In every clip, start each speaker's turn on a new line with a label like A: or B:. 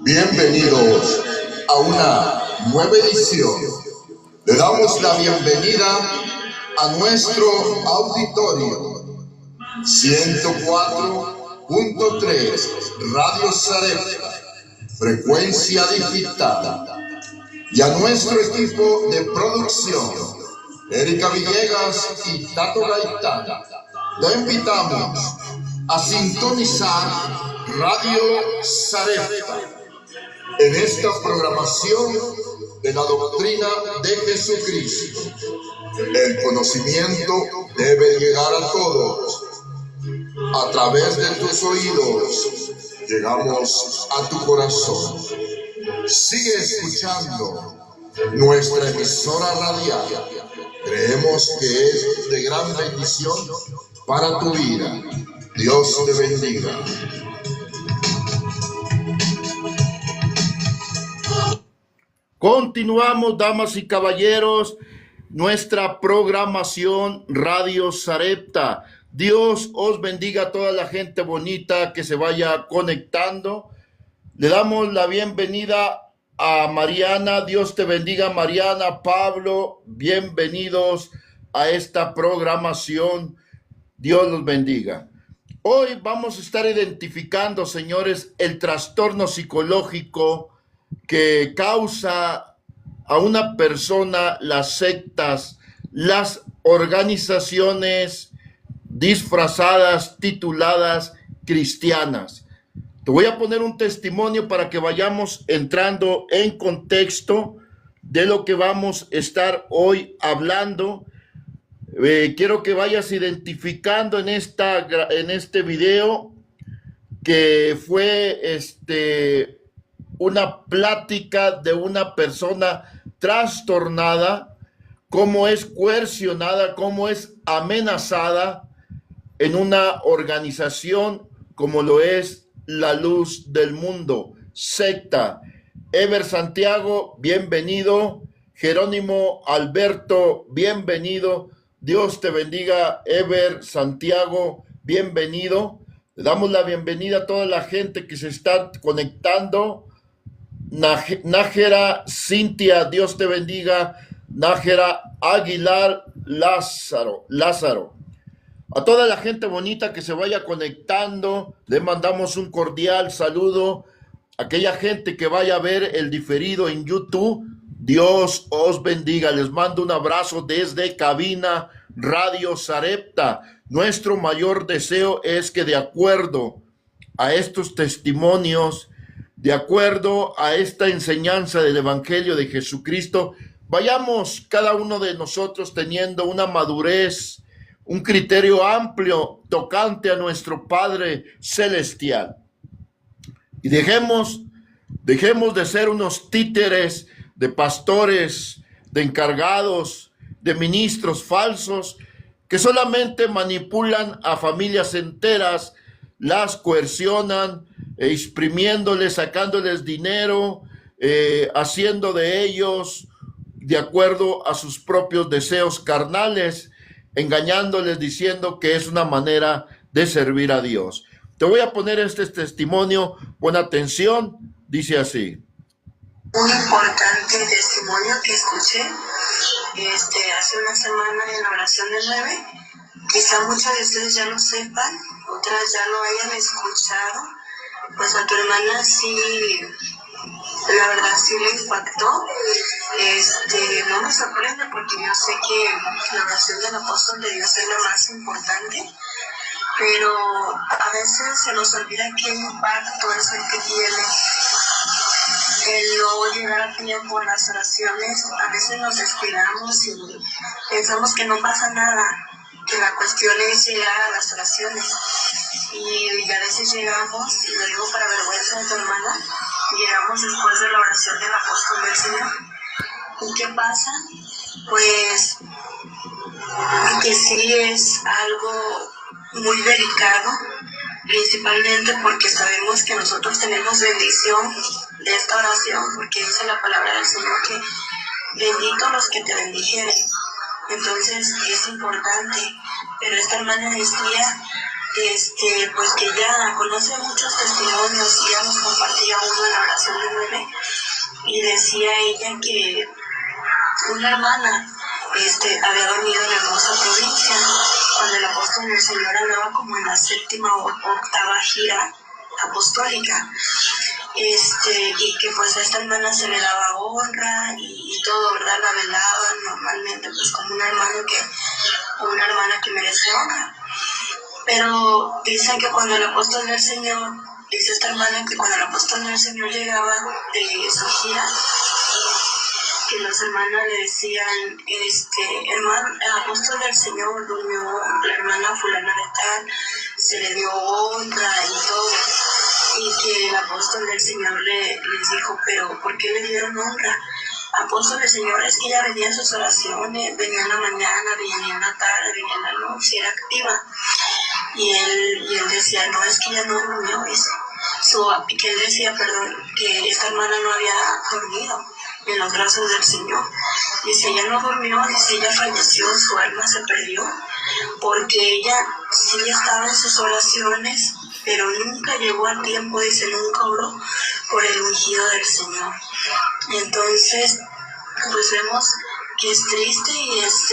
A: Bienvenidos a una nueva edición. Le damos la bienvenida a nuestro auditorio 104.3 Radio Sarepta, frecuencia digital, y a nuestro equipo de producción, Erika Villegas y Tato Gaitán. Lo invitamos a sintonizar Radio Sarepta en esta programación de la doctrina de Jesucristo. El conocimiento debe llegar a todos. A través de tus oídos llegamos a tu corazón. Sigue escuchando nuestra emisora radial. Creemos que es de gran bendición para tu vida. Dios te bendiga.
B: Continuamos, damas y caballeros, nuestra programación Radio Sarepta. Dios os bendiga a toda la gente bonita que se vaya conectando. Le damos la bienvenida a Mariana. Dios te bendiga, Mariana, Pablo. Bienvenidos a esta programación. Dios los bendiga. Hoy vamos a estar identificando, señores, el trastorno psicológico que causa a una persona las sectas, las organizaciones disfrazadas, tituladas cristianas. Te voy a poner un testimonio para que vayamos entrando en contexto de lo que vamos a estar hoy hablando. Quiero que vayas identificando en este video que fue una plática de una persona trastornada, cómo es coercionada, cómo es amenazada en una organización como lo es La Luz del Mundo, secta. Ever Santiago, bienvenido. Jerónimo Alberto, bienvenido. Dios te bendiga, Ever Santiago, bienvenido. Le damos la bienvenida a toda la gente que se está conectando. Nájera Cintia, Dios te bendiga. Nájera Aguilar Lázaro. A toda la gente bonita que se vaya conectando, le mandamos un cordial saludo. Aquella gente que vaya a ver el diferido en YouTube, Dios os bendiga. Les mando un abrazo desde cabina Radio Sarepta. Nuestro mayor deseo es que de acuerdo a estos testimonios, de acuerdo a esta enseñanza del Evangelio de Jesucristo, vayamos cada uno de nosotros teniendo una madurez, un criterio amplio tocante a nuestro Padre Celestial. Y dejemos de ser unos títeres de pastores, de encargados, de ministros falsos que solamente manipulan a familias enteras, las coercionan, exprimiéndoles, sacándoles dinero, haciendo de ellos de acuerdo a sus propios deseos carnales, engañándoles, diciendo que es una manera de servir a Dios. Te voy a poner este testimonio, pon atención, dice así.
C: Un importante testimonio que escuché hace una semana en la oración del 9. Quizá muchos de ustedes ya lo sepan, otras ya lo hayan escuchado. Pues a tu hermana sí, la verdad sí le impactó. No me sorprende porque yo sé que la oración del apóstol de Dios es lo más importante, pero a veces se nos olvida qué impacto es el que tiene el no llegar a tiempo en las oraciones. A veces nos descuidamos y pensamos que no pasa nada, que la cuestión es llegar a las oraciones. Y a veces llegamos, y lo digo para vergüenza de tu hermana, llegamos después de la oración del apóstol del Señor. ¿Y qué pasa? Pues que sí es algo muy delicado, principalmente porque sabemos que nosotros tenemos bendición de esta oración, porque dice la palabra del Señor que bendito los que te bendijeren. Entonces es importante, pero esta hermana decía pues que ya conoce muchos testimonios y ya nos compartía uno en la oración de 9 y decía ella que una hermana había dormido en la hermosa provincia cuando el apóstol del Señor andaba como en la 7ª o 8ª gira apostólica, y que pues a esta hermana se le daba honra y todo, ¿verdad? La velaban normalmente pues como una hermana que merece honra. Pero dicen que cuando el apóstol del Señor, dice esta hermana que cuando el apóstol del Señor llegaba de su gira, que las hermanas le decían, hermano, el apóstol del Señor durmió, la hermana fulana de tal, se le dio honra y todo, y que el apóstol del Señor les dijo, pero ¿por qué le dieron honra? Apóstol del Señor, es que ella venía en sus oraciones, venía en la mañana, venía en la tarde, venía en la noche, era activa. Y él decía, no, es que ella no durmió, dice. Que él decía, perdón, que esta hermana no había dormido en los brazos del Señor. Dice, ella no durmió, dice, ella falleció, su alma se perdió, porque ella sí estaba en sus oraciones, pero nunca llegó a tiempo, dice, nunca oró por el ungido del Señor. Entonces, pues vemos que es triste y es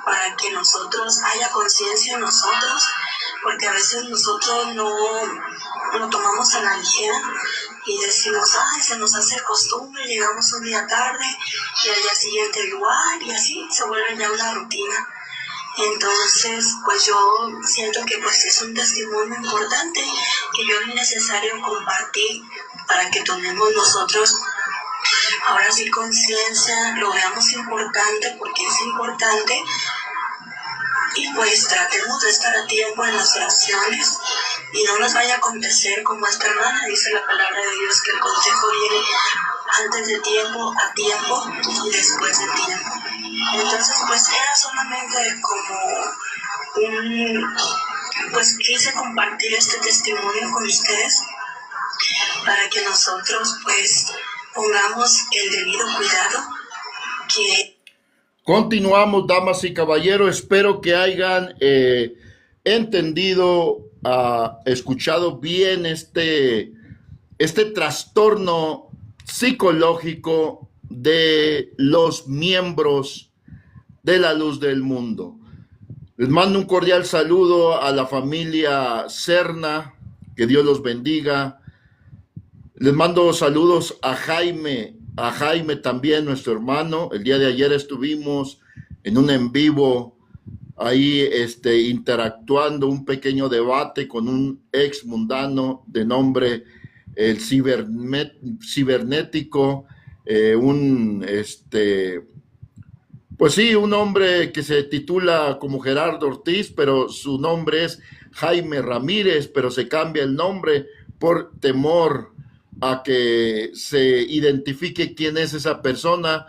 C: para que nosotros haya conciencia en nosotros, porque a veces nosotros no lo tomamos a la ligera y decimos, ay, se nos hace costumbre, llegamos un día tarde y al día siguiente igual, y así se vuelve ya una rutina. Entonces, pues yo siento que pues es un testimonio importante que yo es necesario compartir para que tomemos nosotros ahora sí conciencia, lo veamos importante porque es importante, y pues tratemos de estar a tiempo en las oraciones y no nos vaya a acontecer como esta hermana. Dice la palabra de Dios que el consejo viene antes de tiempo, a tiempo y después de tiempo. Entonces pues era solamente como pues quise compartir este testimonio con ustedes para que nosotros pues pongamos el debido cuidado que...
B: Continuamos, damas y caballeros. Espero que hayan entendido, escuchado bien este trastorno psicológico de los miembros de la Luz del Mundo. Les mando un cordial saludo a la familia Serna, que Dios los bendiga. Les mando saludos a Jaime también, nuestro hermano. El día de ayer estuvimos en un en vivo ahí interactuando, un pequeño debate con un ex mundano de nombre el cibernético, pues sí, un hombre que se titula como Gerardo Ortiz, pero su nombre es Jaime Ramírez, pero se cambia el nombre por temor a que se identifique quién es esa persona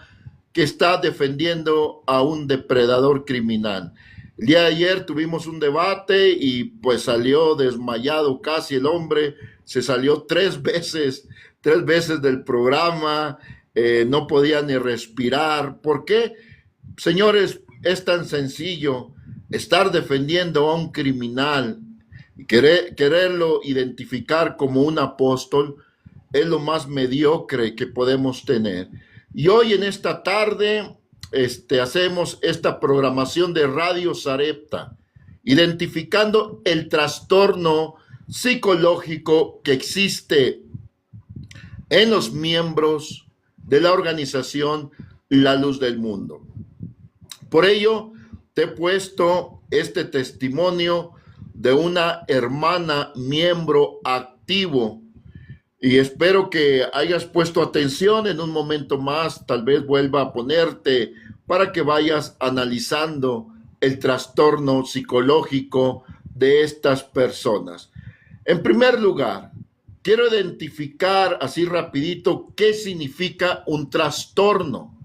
B: que está defendiendo a un depredador criminal. El día de ayer tuvimos un debate y pues salió desmayado casi el hombre, se salió tres veces del programa, no podía ni respirar. ¿Por qué? Señores, es tan sencillo estar defendiendo a un criminal y quererlo identificar como un apóstol. Es lo más mediocre que podemos tener. Y hoy en esta tarde hacemos esta programación de Radio Sarepta, identificando el trastorno psicológico que existe en los miembros de la organización La Luz del Mundo. Por ello, te he puesto este testimonio de una hermana miembro activo y espero que hayas puesto atención. En un momento más, tal vez vuelva a ponerte para que vayas analizando el trastorno psicológico de estas personas. En primer lugar, quiero identificar así rapidito qué significa un trastorno.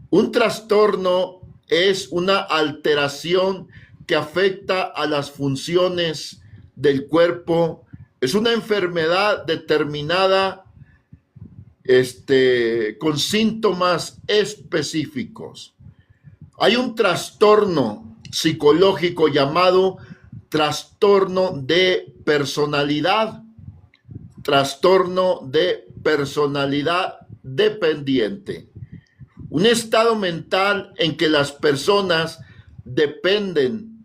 B: Un trastorno es una alteración que afecta a las funciones del cuerpo. Es una enfermedad determinada con síntomas específicos. Hay un trastorno psicológico llamado trastorno de personalidad, trastorno de personalidad dependiente. Un estado mental en que las personas dependen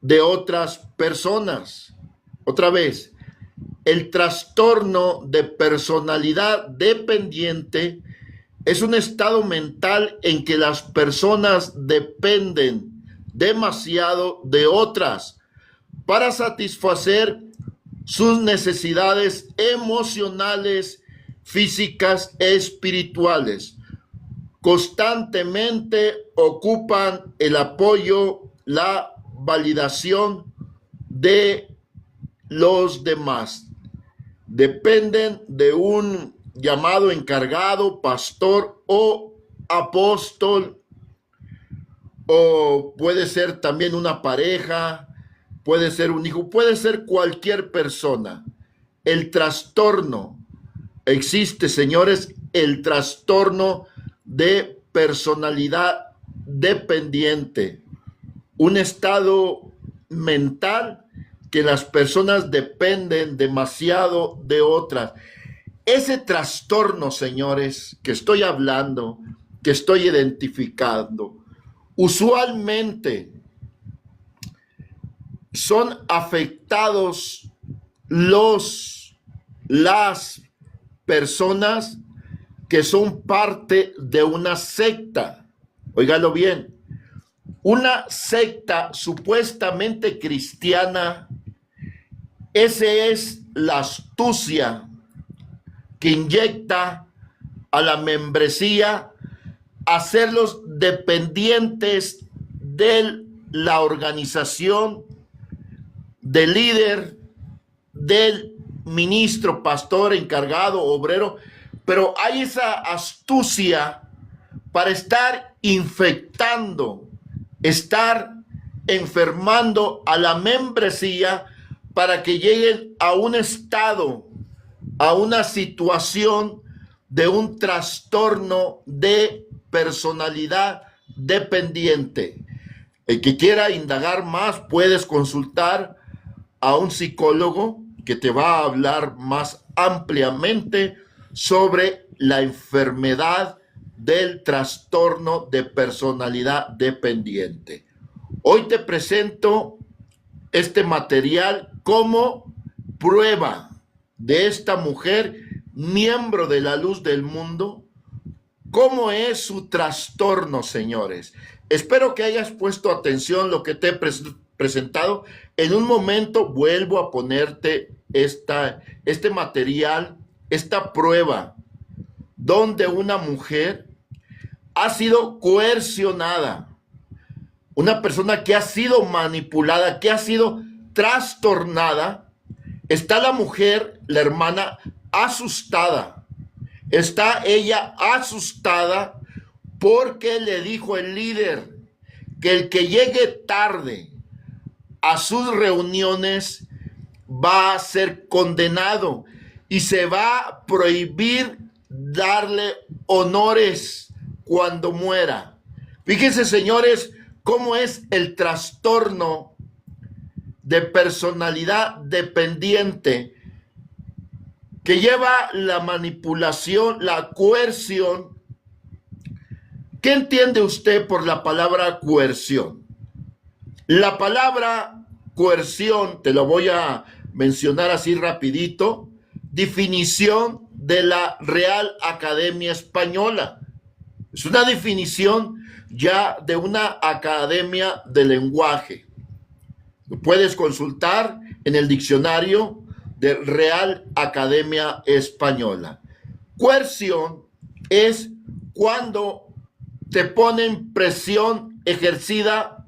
B: de otras personas. Otra vez, el trastorno de personalidad dependiente es un estado mental en que las personas dependen demasiado de otras para satisfacer sus necesidades emocionales, físicas, espirituales. Constantemente ocupan el apoyo, la validación de los demás. Dependen de un llamado encargado, pastor o apóstol, o puede ser también una pareja, puede ser un hijo, puede ser cualquier persona. El trastorno existe, señores, el trastorno de personalidad dependiente, un estado mental que las personas dependen demasiado de otras. Ese trastorno, señores, que estoy hablando, que estoy identificando, usualmente son afectados las personas que son parte de una secta. Óigalo bien, una secta supuestamente cristiana. Esa es la astucia que inyecta a la membresía, hacerlos dependientes de la organización, del líder, del ministro, pastor, encargado, obrero. Pero hay esa astucia para estar infectando, estar enfermando a la membresía para que lleguen a un estado, a una situación de un trastorno de personalidad dependiente. El que quiera indagar más, puedes consultar a un psicólogo que te va a hablar más ampliamente sobre la enfermedad del trastorno de personalidad dependiente. Hoy te presento este material como prueba de esta mujer, miembro de la Luz del Mundo, cómo es su trastorno, señores. Espero que hayas puesto atención a lo que te he presentado. En un momento vuelvo a ponerte este material, esta prueba, donde una mujer ha sido coercionada, una persona que ha sido manipulada, que ha sido trastornada. Está la mujer, la hermana, asustada. Está ella asustada porque le dijo el líder que el que llegue tarde a sus reuniones va a ser condenado y se va a prohibir darle honores cuando muera. Fíjense, señores, cómo es el trastorno de personalidad dependiente que lleva la manipulación, la coerción. ¿Qué entiende usted por la palabra coerción? La palabra coerción, te lo voy a mencionar así rapidito, definición de la Real Academia Española. Es una definición ya de una academia de lenguaje. Lo puedes consultar en el diccionario de Real Academia Española. Coerción es cuando te ponen presión ejercida,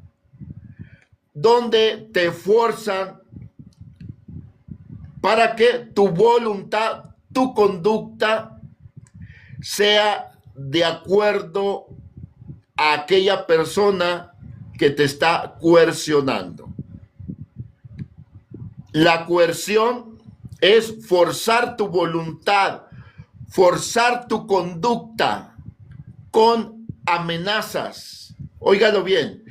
B: donde te fuerzan para que tu voluntad, tu conducta sea de acuerdo a aquella persona que te está coercionando. La coerción es forzar tu voluntad, forzar tu conducta con amenazas. Óigalo bien,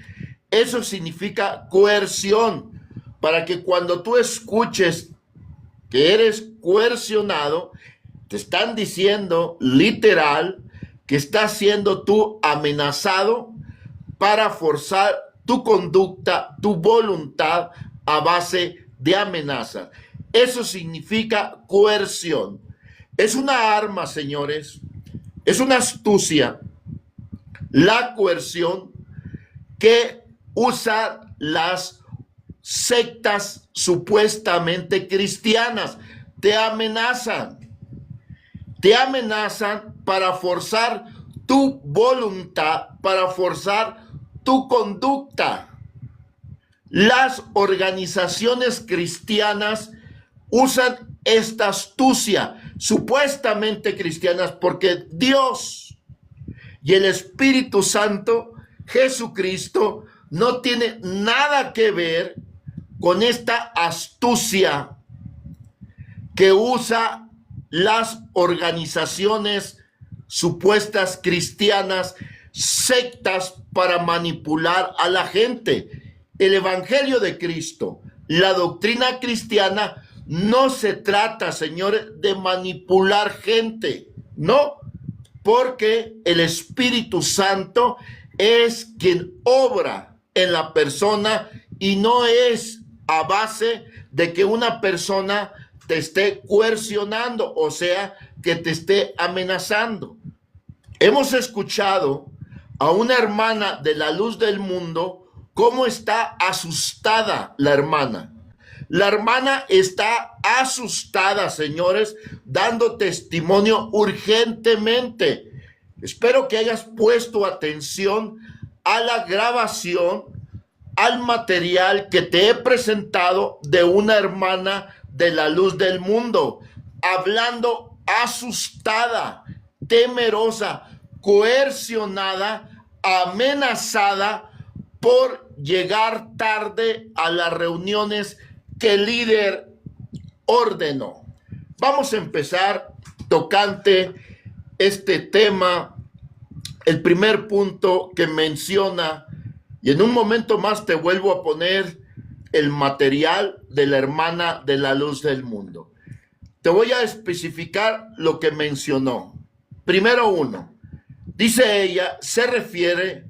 B: eso significa coerción, para que cuando tú escuches que eres coercionado, te están diciendo literal que estás siendo tú amenazado para forzar tu conducta, tu voluntad a base de amenazas. Eso significa coerción. Es una arma, señores. Es una astucia. La coerción que usan las sectas supuestamente cristianas. Te amenazan para forzar tu voluntad, para forzar tu conducta. Las organizaciones cristianas usan esta astucia, supuestamente cristianas, porque Dios y el Espíritu Santo, Jesucristo, no tiene nada que ver con esta astucia que usa las organizaciones supuestas cristianas, sectas, para manipular a la gente. El Evangelio de Cristo, la doctrina cristiana, no se trata, señores, de manipular gente, no, porque el Espíritu Santo es quien obra en la persona y no es a base de que una persona te esté coercionando, o sea, que te esté amenazando. Hemos escuchado a una hermana de la luz del mundo cómo está asustada la hermana. La hermana está asustada, señores, dando testimonio urgentemente. Espero que hayas puesto atención a la grabación, al material que te he presentado de una hermana de la luz del mundo, hablando asustada, temerosa, coercionada, amenazada por llegar tarde a las reuniones que el líder ordenó. Vamos a empezar tocante este tema, el primer punto que menciona, y en un momento más te vuelvo a poner el material de la hermana de la luz del mundo. Te voy a especificar lo que mencionó. Primero uno, dice ella, se refiere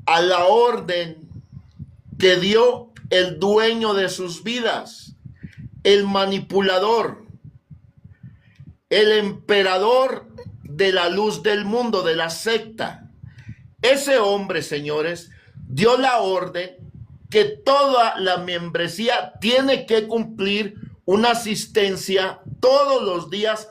B: a la orden que dio el dueño de sus vidas, el manipulador, el emperador de la luz del mundo, de la secta. Ese hombre, señores, dio la orden que toda la membresía tiene que cumplir una asistencia todos los días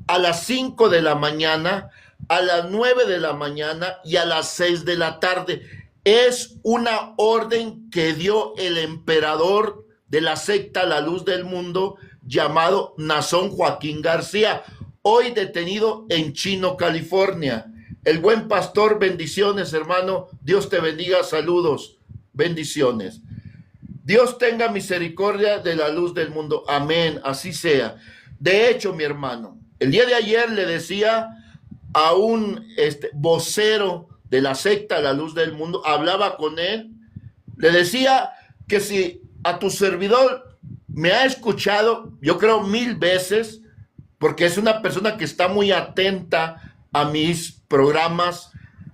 B: a las 5 de la mañana, a las 9 de la mañana y a las 6 de la tarde. Es una orden que dio el emperador de la secta La Luz del Mundo, llamado Nazón Joaquín García, hoy detenido en Chino, California. El buen pastor, bendiciones, hermano. Dios te bendiga, saludos, bendiciones. Dios tenga misericordia de la luz del mundo. Amén, así sea. De hecho, mi hermano, el día de ayer le decía a un vocero de la secta La Luz del Mundo, hablaba con él, le decía que si a tu servidor me ha escuchado, yo creo 1000 veces, porque es una persona que está muy atenta a mis programas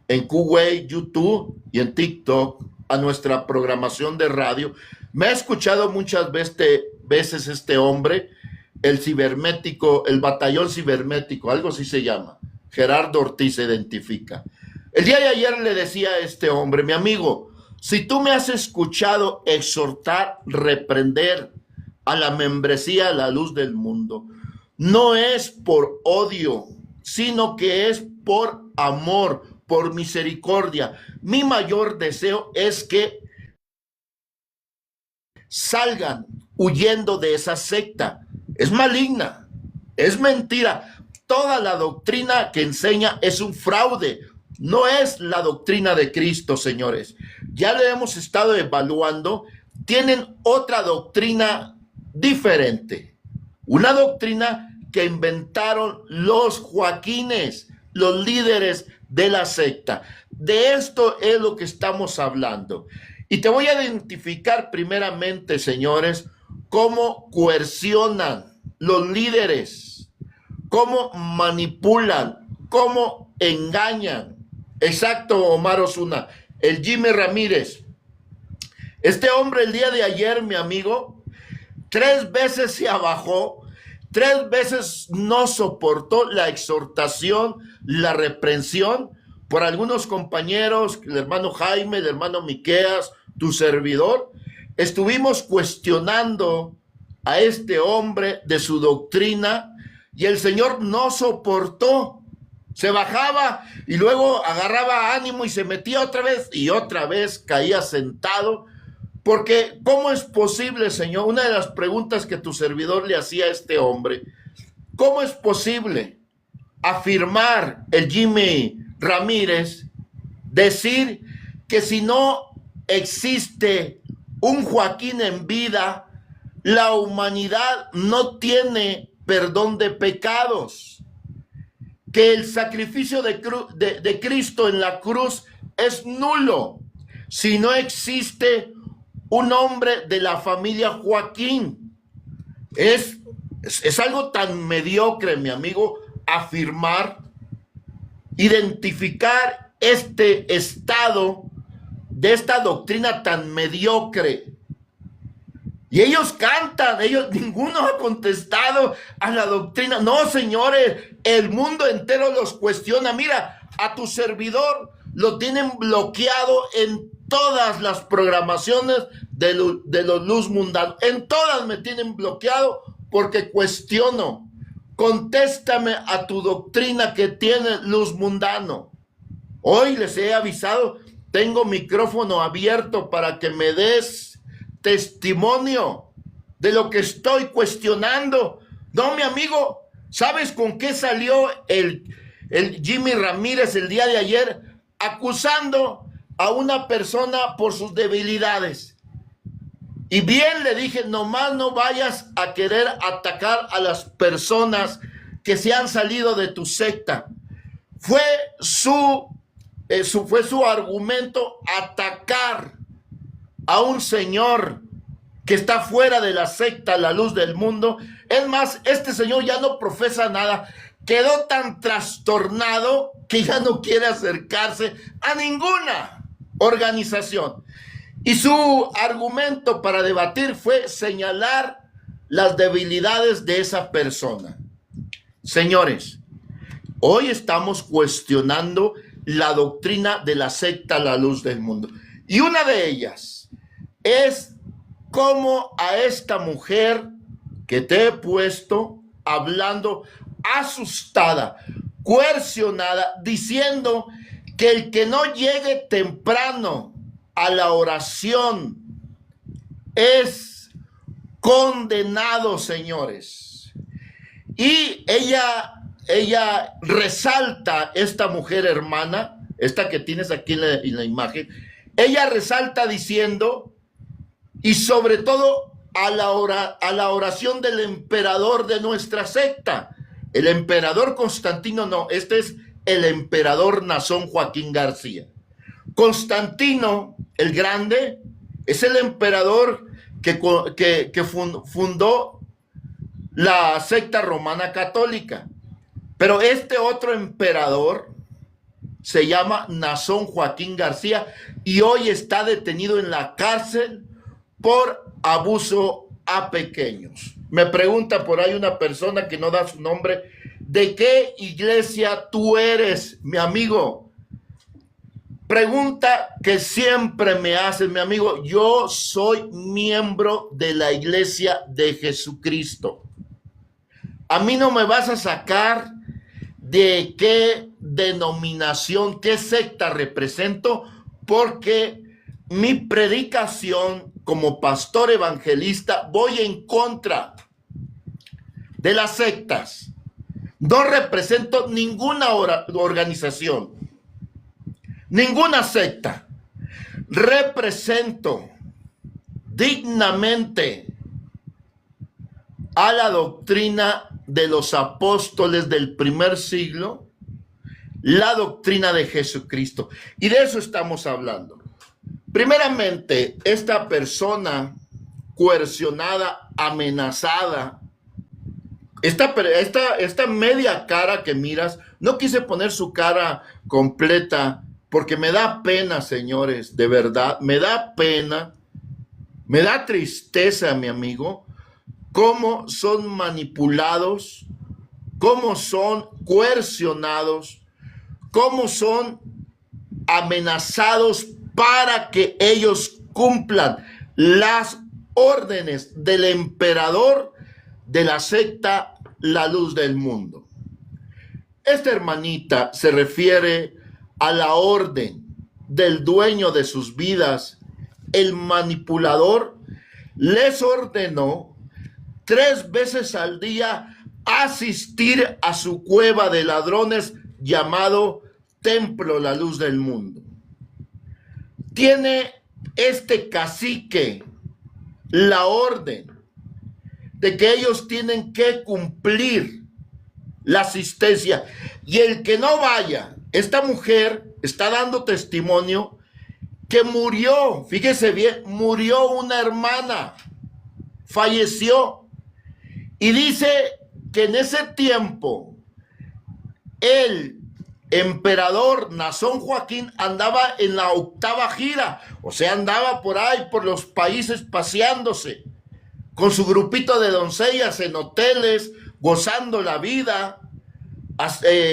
B: en Kuwait, YouTube y en TikTok, a nuestra programación de radio. Me ha escuchado muchas veces este hombre, el cibernético, el batallón cibernético, algo así se llama. Gerardo Ortiz se identifica. El día de ayer le decía a este hombre, mi amigo, si tú me has escuchado exhortar, reprender a la membresía La Luz del Mundo, no es por odio, sino que es por amor, por misericordia. Mi mayor deseo es que salgan huyendo de esa secta. Es maligna, es mentira. Toda la doctrina que enseña es un fraude. No es la doctrina de Cristo, señores. Ya lo hemos estado evaluando. Tienen otra doctrina diferente. Una doctrina que inventaron los Joaquines, los líderes de la secta. De esto es lo que estamos hablando. Y te voy a identificar primeramente, señores, cómo coercionan los líderes, cómo manipulan, cómo engañan. Exacto, Omar Osuna, el Jimmy Ramírez. Este hombre el día de ayer, mi amigo, 3 veces se abajó, 3 veces no soportó la exhortación, la reprensión por algunos compañeros, el hermano Jaime, el hermano Miqueas, tu servidor. Estuvimos cuestionando a este hombre de su doctrina y el Señor no soportó. Se bajaba y luego agarraba ánimo y se metía otra vez caía sentado. Porque ¿cómo es posible, Señor? Una de las preguntas que tu servidor le hacía a este hombre, ¿cómo es posible afirmar el Jimmy Ramírez, decir que si no existe un Joaquín en vida, la humanidad no tiene perdón de pecados? Que el sacrificio de Cristo en la cruz es nulo si no existe un hombre de la familia Joaquín. Es algo tan mediocre, mi amigo, afirmar, identificar este estado de esta doctrina tan mediocre. Y ellos cantan, ninguno ha contestado a la doctrina. No, señores, el mundo entero los cuestiona. Mira, a tu servidor lo tienen bloqueado en todas las programaciones de los Luz Mundanos. En todas me tienen bloqueado porque cuestiono. Contéstame a tu doctrina que tiene Luz Mundano. Hoy les he avisado, tengo micrófono abierto para que me des testimonio de lo que estoy cuestionando. No, mi amigo, ¿sabes con qué salió el Jimmy Ramírez el día de ayer? Acusando a una persona por sus debilidades. Y bien le dije, nomás no vayas a querer atacar a las personas que se han salido de tu secta. Fue su argumento atacar a un señor que está fuera de la secta, la luz del mundo. Es más, este señor ya no profesa nada. Quedó tan trastornado que ya no quiere acercarse a ninguna organización. Y su argumento para debatir fue señalar las debilidades de esa persona. Señores, hoy estamos cuestionando la doctrina de la secta La Luz del Mundo. Y una de ellas es cómo a esta mujer que te he puesto hablando asustada, coercionada, diciendo que el que no llegue temprano a la oración es condenado, señores. Y ella resalta, esta mujer hermana, esta que tienes aquí en la imagen, ella resalta diciendo, y sobre todo a la oración del emperador de nuestra secta, el emperador Constantino, no, este es el emperador Nazón Joaquín García. Constantino el Grande es el emperador que fundó la secta romana católica. Pero este otro emperador se llama Nazón Joaquín García y hoy está detenido en la cárcel por abuso a pequeños. Me pregunta por ahí una persona que no da su nombre, ¿de qué iglesia tú eres, mi amigo? Pregunta que siempre me hacen, mi amigo. Yo soy miembro de la Iglesia de Jesucristo. A mí no me vas a sacar de qué denominación, qué secta represento, porque mi predicación como pastor evangelista voy en contra de las sectas. No represento ninguna organización, ninguna secta. Represento dignamente a la doctrina de los apóstoles del primer siglo, la doctrina de Jesucristo. Y de eso estamos hablando. Primeramente, esta persona coercionada, amenazada, esta media cara que miras, no quise poner su cara completa porque me da pena, señores, de verdad, me da pena, me da tristeza, mi amigo, cómo son manipulados, cómo son coercionados, cómo son amenazados para que ellos cumplan las órdenes del emperador de la secta La Luz del Mundo. Esta hermanita se refiere a la orden del dueño de sus vidas, el manipulador. Les ordenó 3 veces al día asistir a su cueva de ladrones llamado Templo La Luz del Mundo. Tiene este cacique la orden de que ellos tienen que cumplir la asistencia, y el que no vaya, esta mujer está dando testimonio que murió, fíjese bien, murió una hermana, falleció, y dice que en ese tiempo el emperador Nazón Joaquín andaba en la 8ª gira, o sea, andaba por ahí, por los países paseándose, con su grupito de doncellas en hoteles, gozando la vida,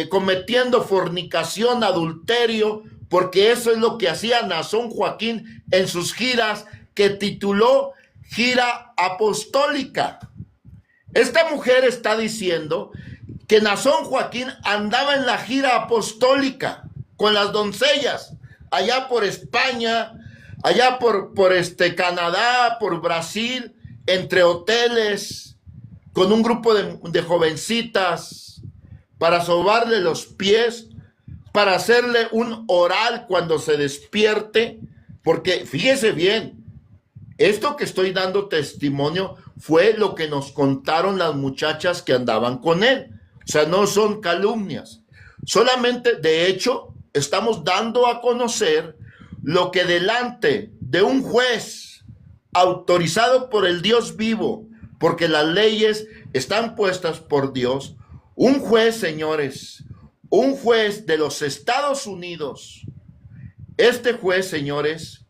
B: cometiendo fornicación, adulterio, porque eso es lo que hacía Nazón Joaquín en sus giras, que tituló Gira Apostólica. Esta mujer está diciendo que Nazón Joaquín andaba en la gira apostólica con las doncellas, allá por España, allá por Canadá, por Brasil, entre hoteles, con un grupo de jovencitas, para sobarle los pies, para hacerle un oral cuando se despierte, porque fíjese bien, esto que estoy dando testimonio fue lo que nos contaron las muchachas que andaban con él. O sea, no son calumnias. Solamente, de hecho, estamos dando a conocer lo que delante de un juez autorizado por el Dios vivo, porque las leyes están puestas por Dios, un juez, señores, un juez de los Estados Unidos, este juez, señores,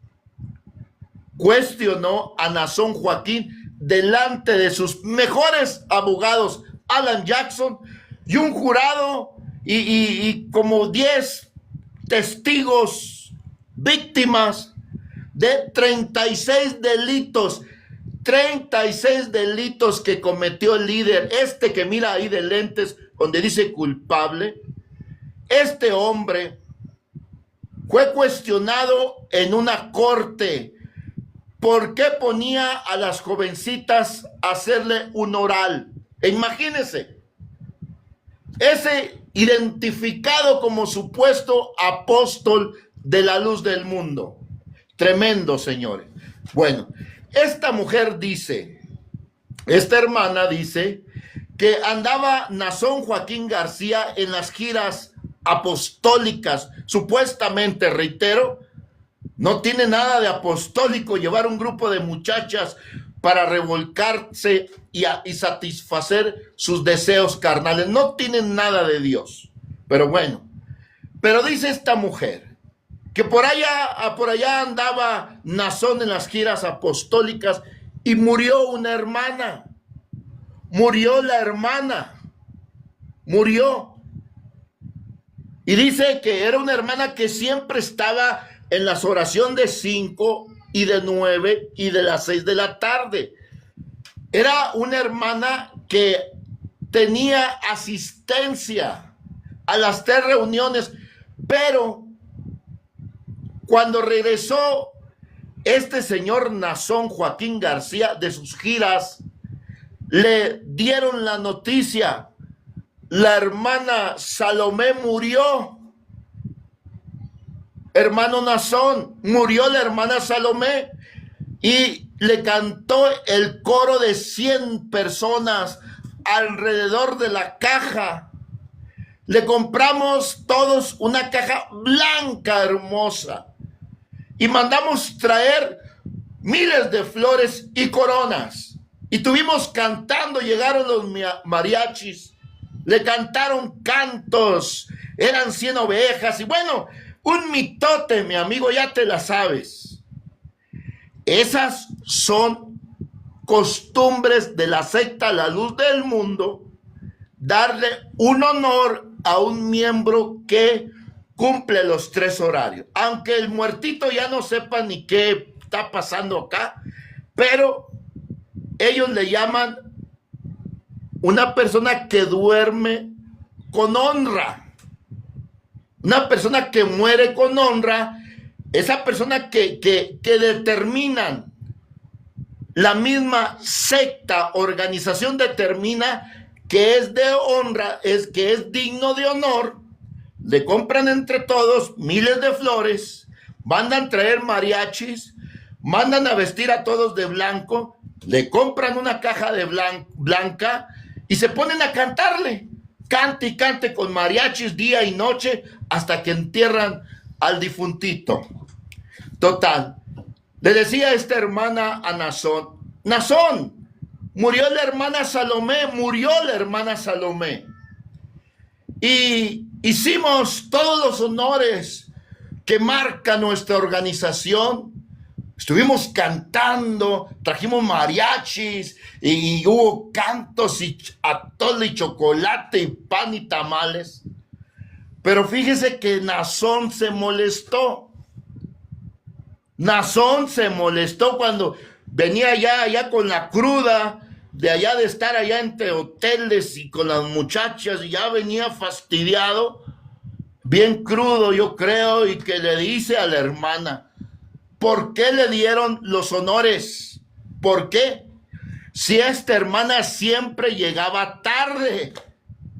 B: cuestionó a Nazón Joaquín delante de sus mejores abogados, Alan Jackson, y un jurado y como 10 testigos, víctimas de 36 delitos. 36 delitos que cometió el líder, este que mira ahí de lentes, donde dice culpable. Este hombre fue cuestionado en una corte. ¿Por qué ponía a las jovencitas a hacerle un oral? E imagínense, ese identificado como supuesto apóstol de la luz del mundo. Tremendo, señores. Bueno, esta mujer dice, esta hermana dice que andaba Nazón Joaquín García en las giras apostólicas, supuestamente, reitero, no tiene nada de apostólico llevar un grupo de muchachas para revolcarse y satisfacer sus deseos carnales. No tienen nada de Dios. Pero bueno, pero dice esta mujer que por allá andaba Nazón en las giras apostólicas y murió una hermana. Murió la hermana. Murió. Y dice que era una hermana que siempre estaba en las oraciones de 5 y de 9 y de las 6 de la tarde. Era una hermana que tenía asistencia a las 3 reuniones, pero cuando regresó este señor Nazón Joaquín García de sus giras, le dieron la noticia: la hermana Salomé murió. Hermano Nazón, murió la hermana Salomé, y le cantó el coro de 100 personas alrededor de la caja. Le compramos todos una caja blanca hermosa, y mandamos traer miles de flores y coronas. Y tuvimos cantando, llegaron los mariachis, le cantaron cantos, eran 100 ovejas y bueno, un mitote, mi amigo, ya te la sabes. Esas son costumbres de la secta La Luz del Mundo, darle un honor a un miembro que cumple los 3 horarios. Aunque el muertito ya no sepa ni qué está pasando acá, pero ellos le llaman una persona que duerme con honra. Una persona que muere con honra, esa persona que determinan, la misma secta, organización determina que es de honra, que es digno de honor, le compran entre todos miles de flores, mandan traer mariachis, mandan a vestir a todos de blanco, le compran una caja de blanca y se ponen a cantarle. Cante y cante con mariachis día y noche hasta que entierran al difuntito. Total, le decía esta hermana a Nazón, murió la hermana Salomé, y hicimos todos los honores que marca nuestra organización. Estuvimos cantando, trajimos mariachis y hubo cantos y atole y chocolate y pan y tamales. Pero fíjese que Nazón se molestó. Nazón se molestó cuando venía allá con la cruda de allá de estar allá entre hoteles y con las muchachas, y ya venía fastidiado, bien crudo yo creo, y que le dice a la hermana: ¿por qué le dieron los honores? ¿Por qué? Si esta hermana siempre llegaba tarde.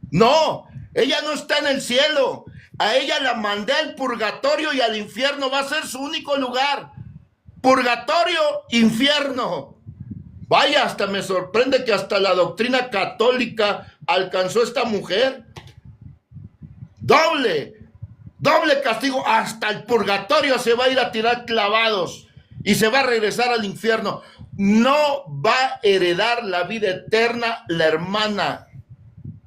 B: No, ella no está en el cielo. A ella la mandé al purgatorio y al infierno va a ser su único lugar. Purgatorio, infierno. Vaya, hasta me sorprende que hasta la doctrina católica alcanzó esta mujer. Doble castigo, hasta el purgatorio se va a ir a tirar clavados y se va a regresar al infierno. No va a heredar la vida eterna la hermana.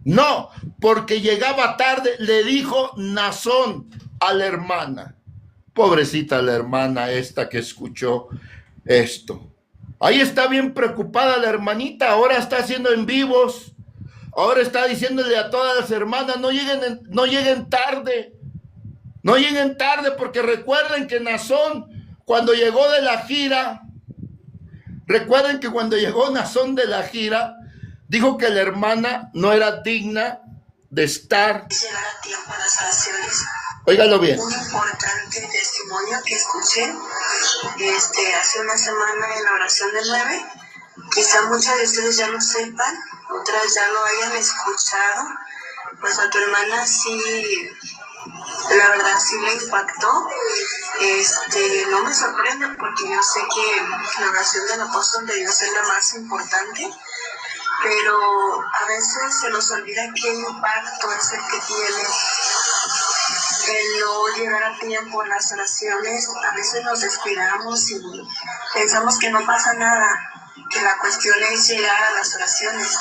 B: No, porque llegaba tarde, le dijo Nazón a la hermana. Pobrecita la hermana esta que escuchó esto. Ahí está bien preocupada la hermanita, ahora está haciendo en vivos, ahora está diciéndole a todas las hermanas: no lleguen tarde. No lleguen tarde, porque recuerden que Nazón, cuando llegó de la gira, dijo que la hermana no era digna de estar.
C: Llegar a tiempo a las oraciones.
B: Óigalo bien.
C: Un importante testimonio que escuché hace una semana en la oración del 9. Quizá muchas de ustedes ya lo sepan, otras ya lo hayan escuchado. Pues a tu hermana sí, la verdad sí le impactó. No me sorprende, porque yo sé que la oración del apóstol de Dios es la más importante, pero a veces se nos olvida qué impacto es el que tiene el no llegar a tiempo en las oraciones. A veces nos descuidamos y pensamos que no pasa nada, que la cuestión es llegar a las oraciones,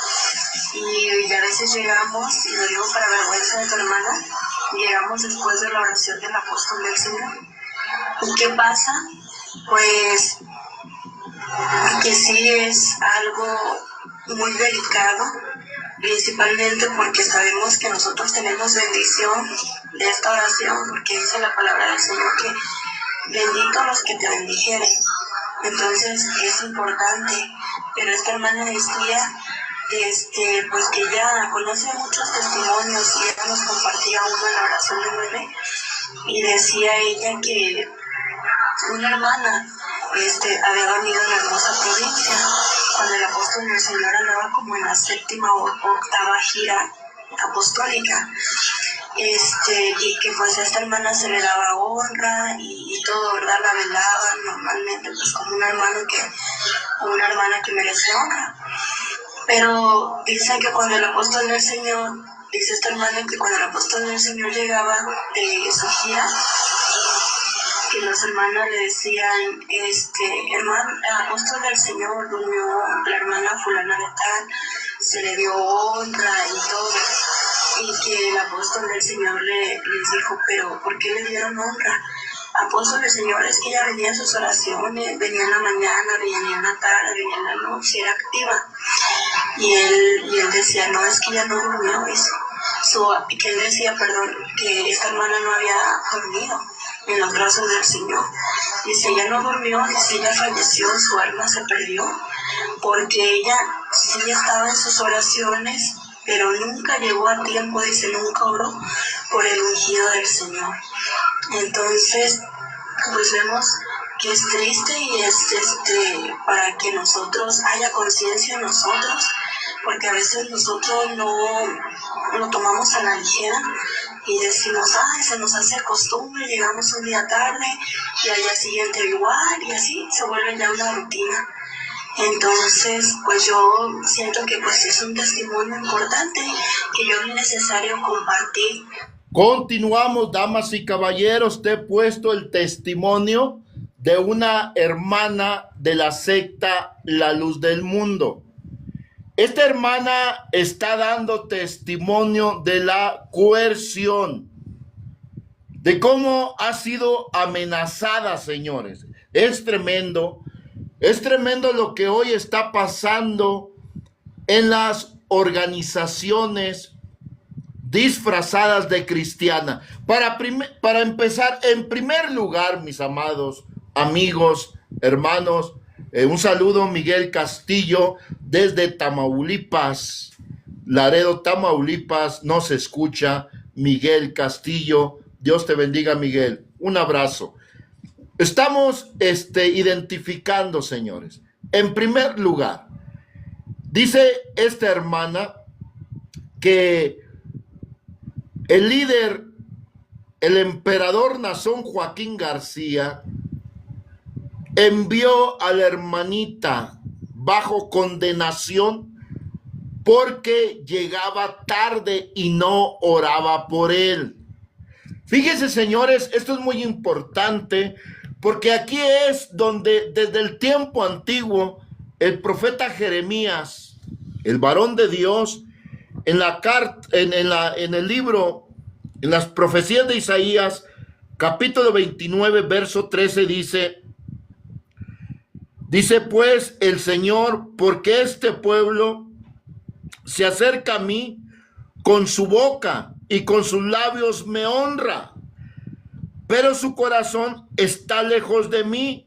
C: y a veces llegamos, y lo digo para vergüenza de tu hermana, llegamos después de la oración del apóstol del Señor. ¿Y qué pasa? Pues que sí es algo muy delicado, principalmente porque sabemos que nosotros tenemos bendición de esta oración, porque dice la palabra del Señor que bendito los que te bendijeren. Entonces es importante. Pero esta hermana decía pues que ella conoce muchos testimonios, y ella nos compartía uno en la oración de 9, y decía ella que una hermana había venido en la hermosa provincia cuando el apóstol del Señor andaba como en la 7ª o 8ª gira apostólica, y que pues a esta hermana se le daba honra y todo, ¿verdad? La velaban normalmente pues como una hermana que merece honra. Pero dicen que cuando el apóstol del Señor, dice esta hermana que cuando el apóstol del Señor llegaba de su gira, que las hermanas le decían, hermano, apóstol del Señor, durmió la hermana fulana de tal, se le dio honra y todo, y que el apóstol del Señor les dijo, pero ¿por qué le dieron honra? Apóstol del Señor, es que ella venía en sus oraciones, venía en la mañana, venía en la tarde, venía en la noche, era activa. Y él decía, no, es que ella no durmió, que él decía, perdón, que esta hermana no había dormido en los brazos del Señor. Dice, ella no durmió, dice, ella falleció, su alma se perdió, porque ella sí estaba en sus oraciones, pero nunca llegó a tiempo, dice, nunca oró por el ungido del Señor. Entonces, pues vemos que es triste y es para que nosotros haya conciencia en nosotros, porque a veces nosotros no lo tomamos a la ligera y decimos, ay, se nos hace costumbre, llegamos un día tarde y al día siguiente igual, y así se vuelve ya una rutina. Entonces, pues yo siento que pues es un testimonio importante que yo es necesario compartir.
B: Continuamos, damas y caballeros. Te he puesto el testimonio de una hermana de la secta La Luz del Mundo. Esta hermana está dando testimonio de la coerción, de cómo ha sido amenazada, señores. Es tremendo lo que hoy está pasando en las organizaciones disfrazadas de cristiana. Para empezar, en primer lugar, mis amados amigos, hermanos, un saludo, Miguel Castillo, desde Tamaulipas, Laredo, Tamaulipas, nos escucha Miguel Castillo. Dios te bendiga, Miguel. Un abrazo. Estamos identificando, señores. En primer lugar, dice esta hermana que el líder, el emperador Nazón Joaquín García, envió a la hermanita bajo condenación porque llegaba tarde y no oraba por él. Fíjense, señores, esto es muy importante porque aquí es donde desde el tiempo antiguo el profeta Jeremías, el varón de Dios, en el libro, en las profecías de Isaías, capítulo 29, verso 13, dice pues el Señor, porque este pueblo se acerca a mí, con su boca y con sus labios me honra, pero su corazón está lejos de mí,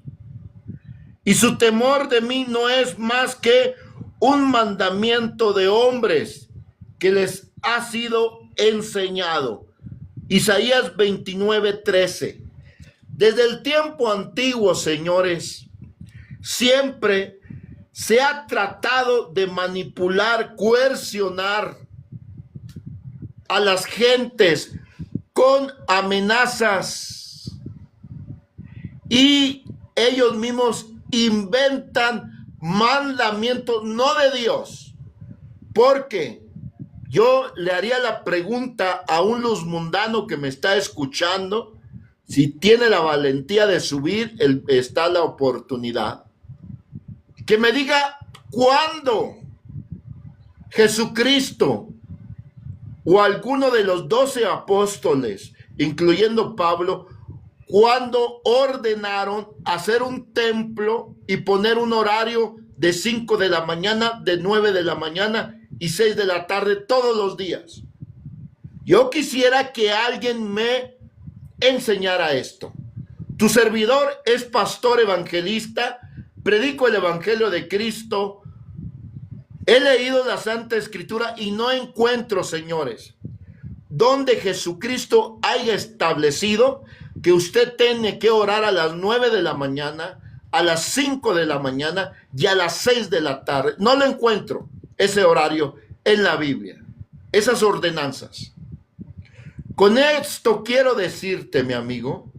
B: y su temor de mí no es más que un mandamiento de hombres que les ha sido enseñado. Isaías 29:13. Desde el tiempo antiguo, señores, siempre se ha tratado de manipular, coercionar a las gentes con amenazas, y ellos mismos inventan mandamientos no de Dios. Porque yo le haría la pregunta a un luzmundano que me está escuchando, si tiene la valentía de subir, está la oportunidad, que me diga cuándo Jesucristo o alguno de los 12 apóstoles, incluyendo Pablo, cuando ordenaron hacer un templo y poner un horario de 5 de la mañana, de 9 de la mañana y 6 de la tarde todos los días. Yo quisiera que alguien me enseñara esto. Tu servidor es pastor evangelista, predico el evangelio de Cristo, he leído la Santa Escritura y no encuentro, señores, donde Jesucristo haya establecido que usted tiene que orar a las 9 de la mañana, a las 5 de la mañana y a las 6 de la tarde. No lo encuentro, ese horario, en la Biblia, esas ordenanzas. Con esto quiero decirte, mi amigo,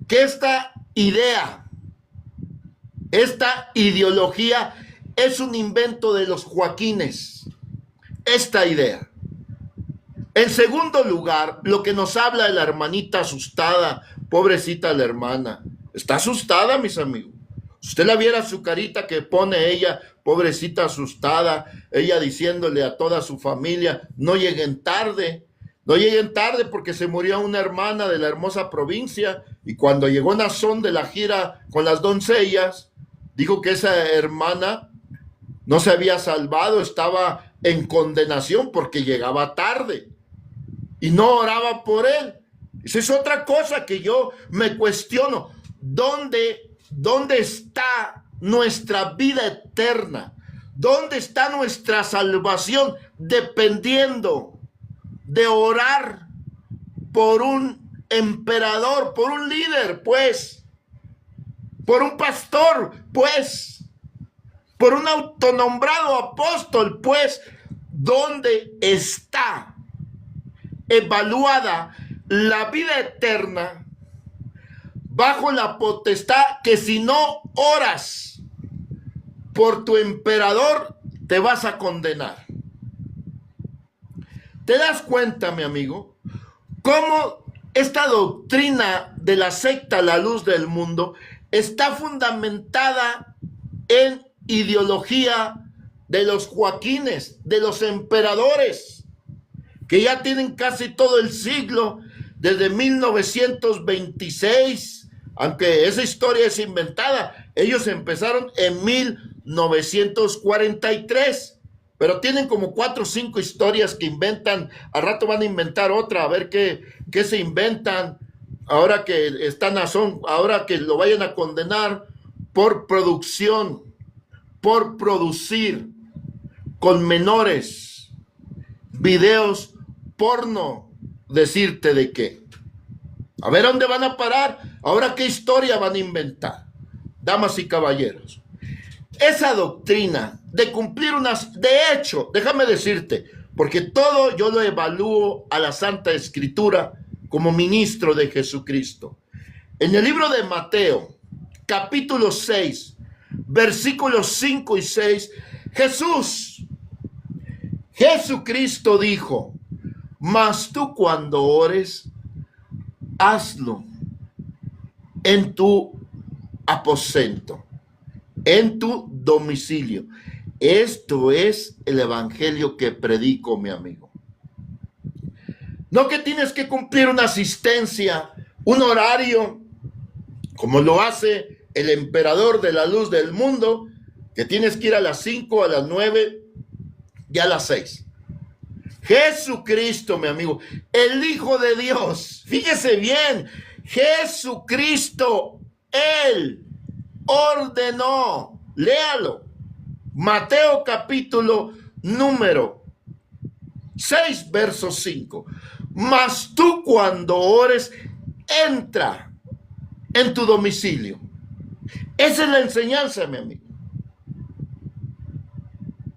B: que esta idea, esta ideología es un invento de los Joaquines, esta idea. En segundo lugar, lo que nos habla de la hermanita asustada, pobrecita la hermana, Está asustada, mis amigos. Si usted la viera su carita que pone ella, pobrecita asustada, ella diciéndole a toda su familia, no lleguen tarde porque se murió una hermana de la hermosa provincia, y cuando llegó Nazón de la gira con las doncellas, dijo que esa hermana no se había salvado, estaba en condenación porque llegaba tarde y no oraba por él. Esa es otra cosa que yo me cuestiono. ¿Dónde está nuestra vida eterna? ¿Dónde está nuestra salvación? Dependiendo de orar por un emperador, por un líder, pues, por un pastor, pues, por un autonombrado apóstol, pues. ¿Dónde está evaluada la vida eterna? Bajo la potestad que si no oras por tu emperador, te vas a condenar. ¿Te das cuenta, mi amigo, cómo esta doctrina de la secta La Luz del Mundo está fundamentada en ideología de los Joaquines, de los emperadores, que ya tienen casi todo el siglo, desde 1926, aunque esa historia es inventada? Ellos empezaron en 1943. Pero tienen como 4 o 5 historias que inventan. Al rato van a inventar otra, a ver qué se inventan. Ahora que está Nazón, ahora que lo vayan a condenar por producción, por producir con menores videos porno. Decirte de qué. A ver dónde van a parar. Ahora qué historia van a inventar. Damas y caballeros, esa doctrina de cumplir de hecho, déjame decirte, porque todo yo lo evalúo a la Santa Escritura como ministro de Jesucristo. En el libro de Mateo, capítulo 6, versículos 5 y 6, Jesucristo dijo: mas tú cuando ores, hazlo en tu aposento, en tu domicilio. Esto es el evangelio que predico, mi amigo. No que tienes que cumplir una asistencia, un horario, como lo hace el emperador de la luz del mundo, que tienes que ir a las 5, a las 9 y a las 6. Jesucristo, mi amigo, el Hijo de Dios, fíjese bien, Jesucristo, Él ordenó, léalo, Mateo capítulo número 6, verso 5. Mas tú cuando ores, entra en tu domicilio. Esa es la enseñanza, mi amigo.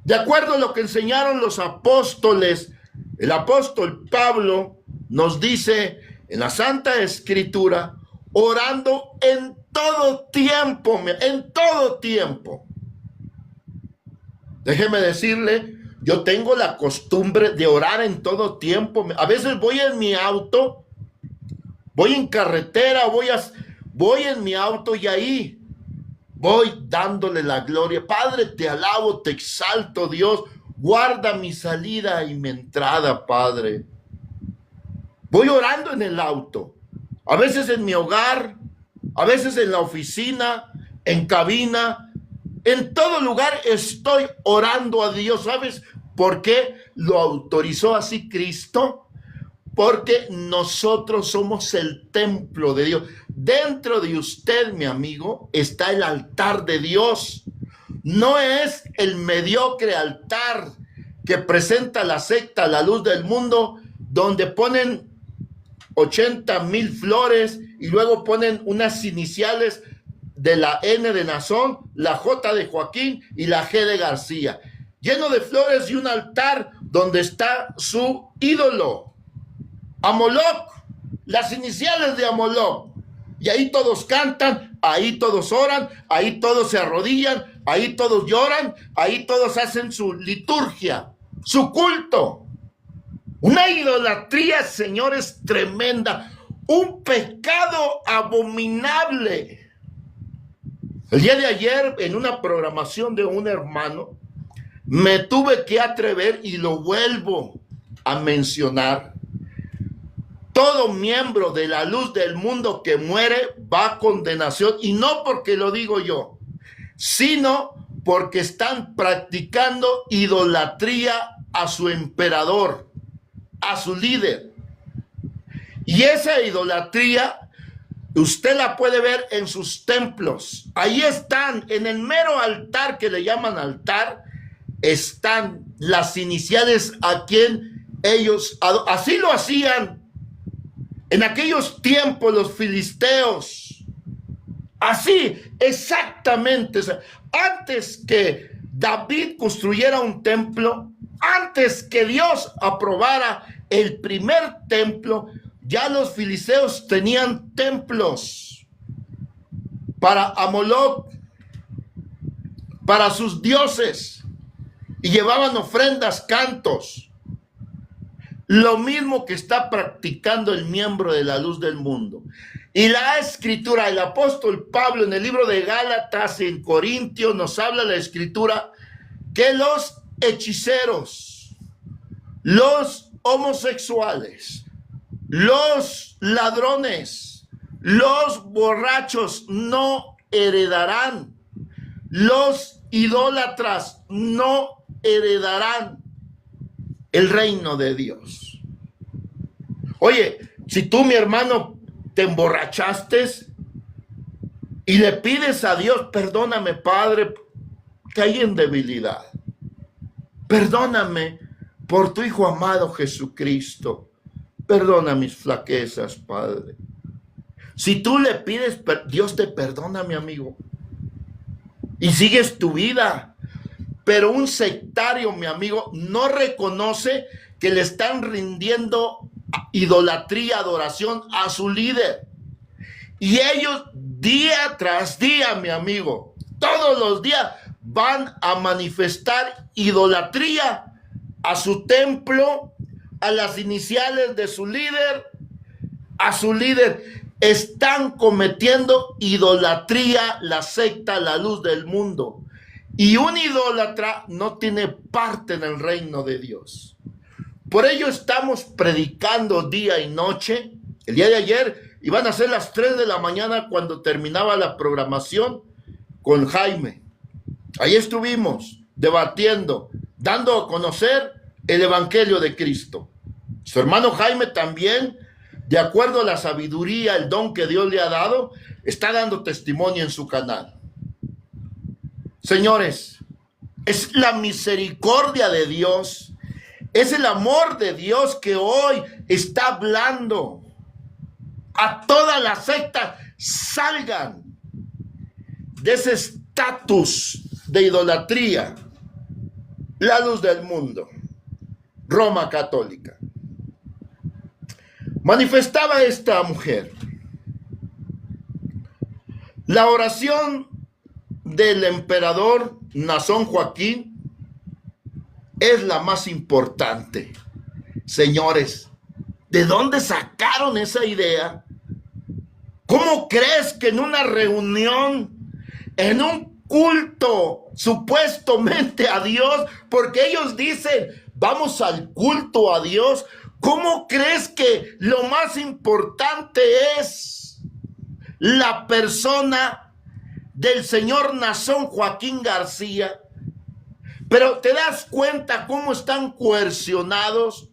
B: De acuerdo a lo que enseñaron los apóstoles, el apóstol Pablo nos dice en la Santa Escritura, orando en todo tiempo, en todo tiempo. Déjeme decirle, yo tengo la costumbre de orar en todo tiempo. A veces voy en mi auto, voy en carretera, voy en mi auto y ahí voy dándole la gloria. Padre, te alabo, te exalto, Dios. Guarda mi salida y mi entrada, Padre. Voy orando en el auto, a veces en mi hogar, a veces en la oficina, en cabina. En todo lugar estoy orando a Dios. ¿Sabes por qué lo autorizó así Cristo? Porque nosotros somos el templo de Dios. Dentro de usted, mi amigo, está el altar de Dios. No es el mediocre altar que presenta la secta La Luz del Mundo, donde ponen 80,000 flores y luego ponen unas iniciales de la N de Nazón, la J de Joaquín y la G de García, lleno de flores y un altar donde está su ídolo, Amoloc, las iniciales de Amoloc. Y ahí todos cantan, ahí todos oran, ahí todos se arrodillan, ahí todos lloran, ahí todos hacen su liturgia, su culto. Una idolatría, señores, tremenda, un pecado abominable. El día de ayer, en una programación de un hermano, me tuve que atrever, y lo vuelvo a mencionar: todo miembro de la luz del mundo que muere va a condenación, y no porque lo digo yo, sino porque están practicando idolatría a su emperador, a su líder. Y esa idolatría usted la puede ver en sus templos. Ahí están, en el mero altar que le llaman altar, están las iniciales a quien ellos, así lo hacían en aquellos tiempos los filisteos. Así, exactamente. Antes que David construyera un templo, antes que Dios aprobara el primer templo, ya los filisteos tenían templos para Amoloc, para sus dioses, y llevaban ofrendas, cantos. Lo mismo que está practicando el miembro de la luz del mundo. Y la escritura, el apóstol Pablo en el libro de Gálatas, en Corintios, nos habla la escritura que los hechiceros, los homosexuales, los ladrones, los borrachos no heredarán, los idólatras no heredarán el reino de Dios. Oye, si tú, mi hermano, te emborrachaste y le pides a Dios: perdóname, Padre, caí en debilidad, perdóname por tu Hijo amado Jesucristo, perdona mis flaquezas, Padre. Si tú le pides, Dios te perdona, mi amigo, y sigues tu vida. Pero un sectario, mi amigo, no reconoce que le están rindiendo idolatría, adoración a su líder. Y ellos día tras día, mi amigo, todos los días van a manifestar idolatría a su templo, a las iniciales de su líder, a su líder. Están cometiendo idolatría, la secta, la luz del mundo. Y un idólatra no tiene parte en el reino de Dios. Por ello estamos predicando día y noche. El día de ayer iban a ser las 3 de la mañana cuando terminaba la programación con Jaime. Ahí estuvimos debatiendo, dando a conocer el Evangelio de Cristo. Su hermano Jaime también, de acuerdo a la sabiduría, el don que Dios le ha dado, está dando testimonio en su canal. Señores, es la misericordia de Dios, es el amor de Dios que hoy está hablando a toda la secta: salgan de ese estatus de idolatría. La luz del mundo, Roma Católica. Manifestaba esta mujer: la oración del emperador Nazón Joaquín es la más importante. Señores, ¿de dónde sacaron esa idea? ¿Cómo crees que en una reunión, en un culto supuestamente a Dios, porque ellos dicen vamos al culto a Dios, cómo crees que lo más importante es la persona del señor Nazón Joaquín García? Pero te das cuenta cómo están coercionados,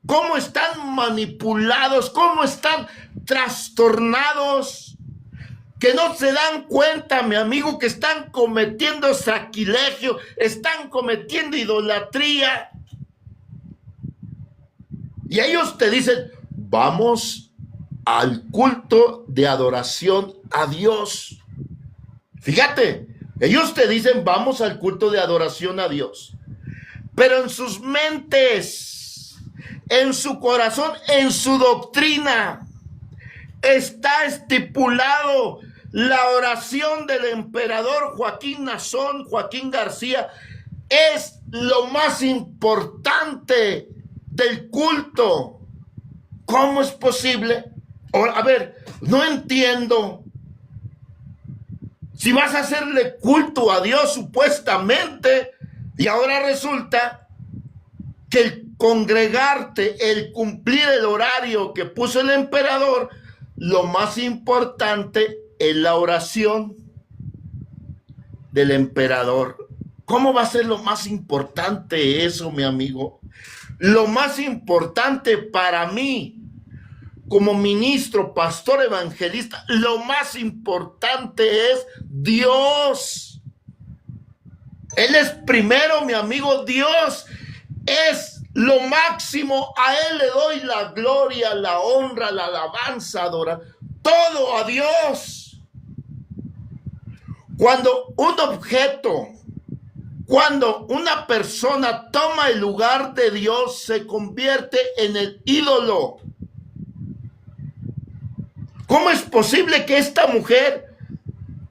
B: cómo están manipulados, cómo están trastornados, que no se dan cuenta, mi amigo, que están cometiendo sacrilegio, están cometiendo idolatría. Y ellos te dicen: vamos al culto de adoración a Dios. Fíjate, ellos te dicen vamos al culto de adoración a Dios, pero en sus mentes, en su corazón, en su doctrina, está estipulado la oración del emperador Joaquín Nazón, Joaquín García, es lo más importante del culto. ¿Cómo es posible? A ver, no entiendo. Si vas a hacerle culto a Dios supuestamente, y ahora resulta que el congregarte, el cumplir el horario que puso el emperador, lo más importante es la oración del emperador. ¿Cómo va a ser lo más importante eso, mi amigo? Lo más importante para mí, como ministro, pastor, evangelista, lo más importante es Dios. Él es primero, mi amigo. Dios es lo máximo. A Él le doy la gloria, la honra, la alabanza, adoración, todo a Dios. Cuando un objeto, cuando una persona toma el lugar de Dios, se convierte en el ídolo. ¿Cómo es posible que esta mujer,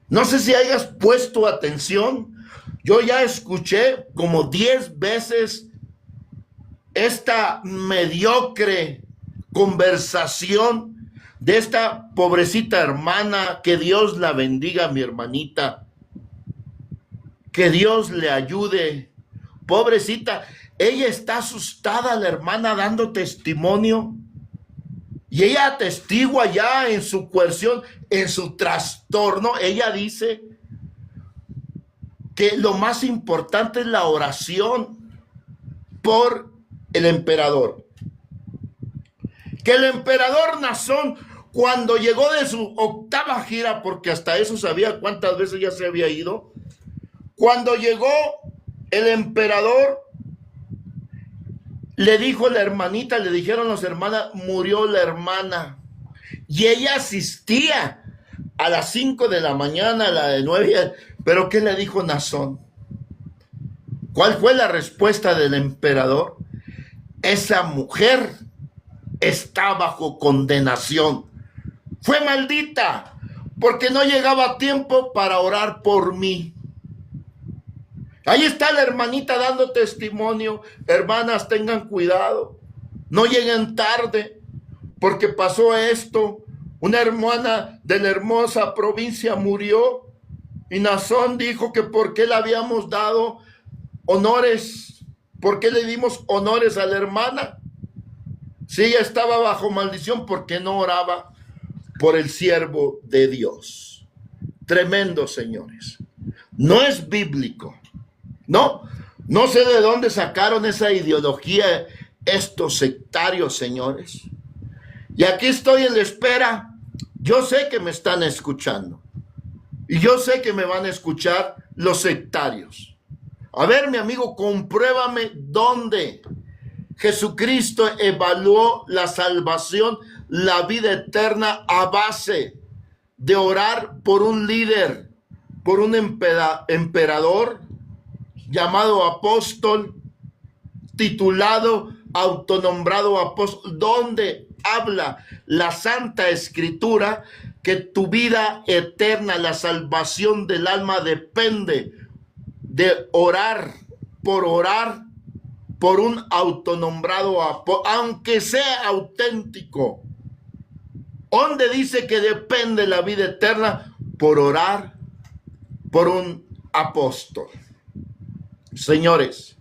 B: no sé si hayas puesto atención, yo ya escuché como 10 veces esta mediocre conversación de esta pobrecita hermana? Que Dios la bendiga, mi hermanita. Que Dios le ayude. Pobrecita, ella está asustada, la hermana, dando testimonio. Y ella atestigua ya en su coerción, en su trastorno. Ella dice que lo más importante es la oración por el emperador. Que el emperador Nazón, cuando llegó de su octava gira, porque hasta eso sabía cuántas veces ya se había ido, cuando llegó el emperador, le dijo la hermanita, le dijeron las hermanas, murió la hermana. Y ella asistía a las 5 de la mañana, a la de 9. Pero ¿qué le dijo Nazón? ¿Cuál fue la respuesta del emperador? Esa mujer está bajo condenación. Fue maldita porque no llegaba a tiempo para orar por mí. Ahí está la hermanita dando testimonio. Hermanas, tengan cuidado. No lleguen tarde, porque pasó esto. Una hermana de la hermosa provincia murió. Y Nazón dijo que por qué le habíamos dado honores. ¿Por qué le dimos honores a la hermana? Si ella estaba bajo maldición, ¿por qué no oraba por el siervo de Dios? Tremendo, señores. No es bíblico. No sé de dónde sacaron esa ideología estos sectarios, señores. Y aquí estoy en la espera. Yo sé que me están escuchando. Y yo sé que me van a escuchar los sectarios. A ver, mi amigo, compruébame dónde Jesucristo evaluó la salvación, la vida eterna, a base de orar por un líder, por un emperador llamado apóstol, titulado, autonombrado apóstol, donde habla la Santa Escritura que tu vida eterna, la salvación del alma, depende de orar por un autonombrado apóstol, aunque sea auténtico. ¿Dónde dice que depende la vida eterna? Por orar por un apóstol. Señores,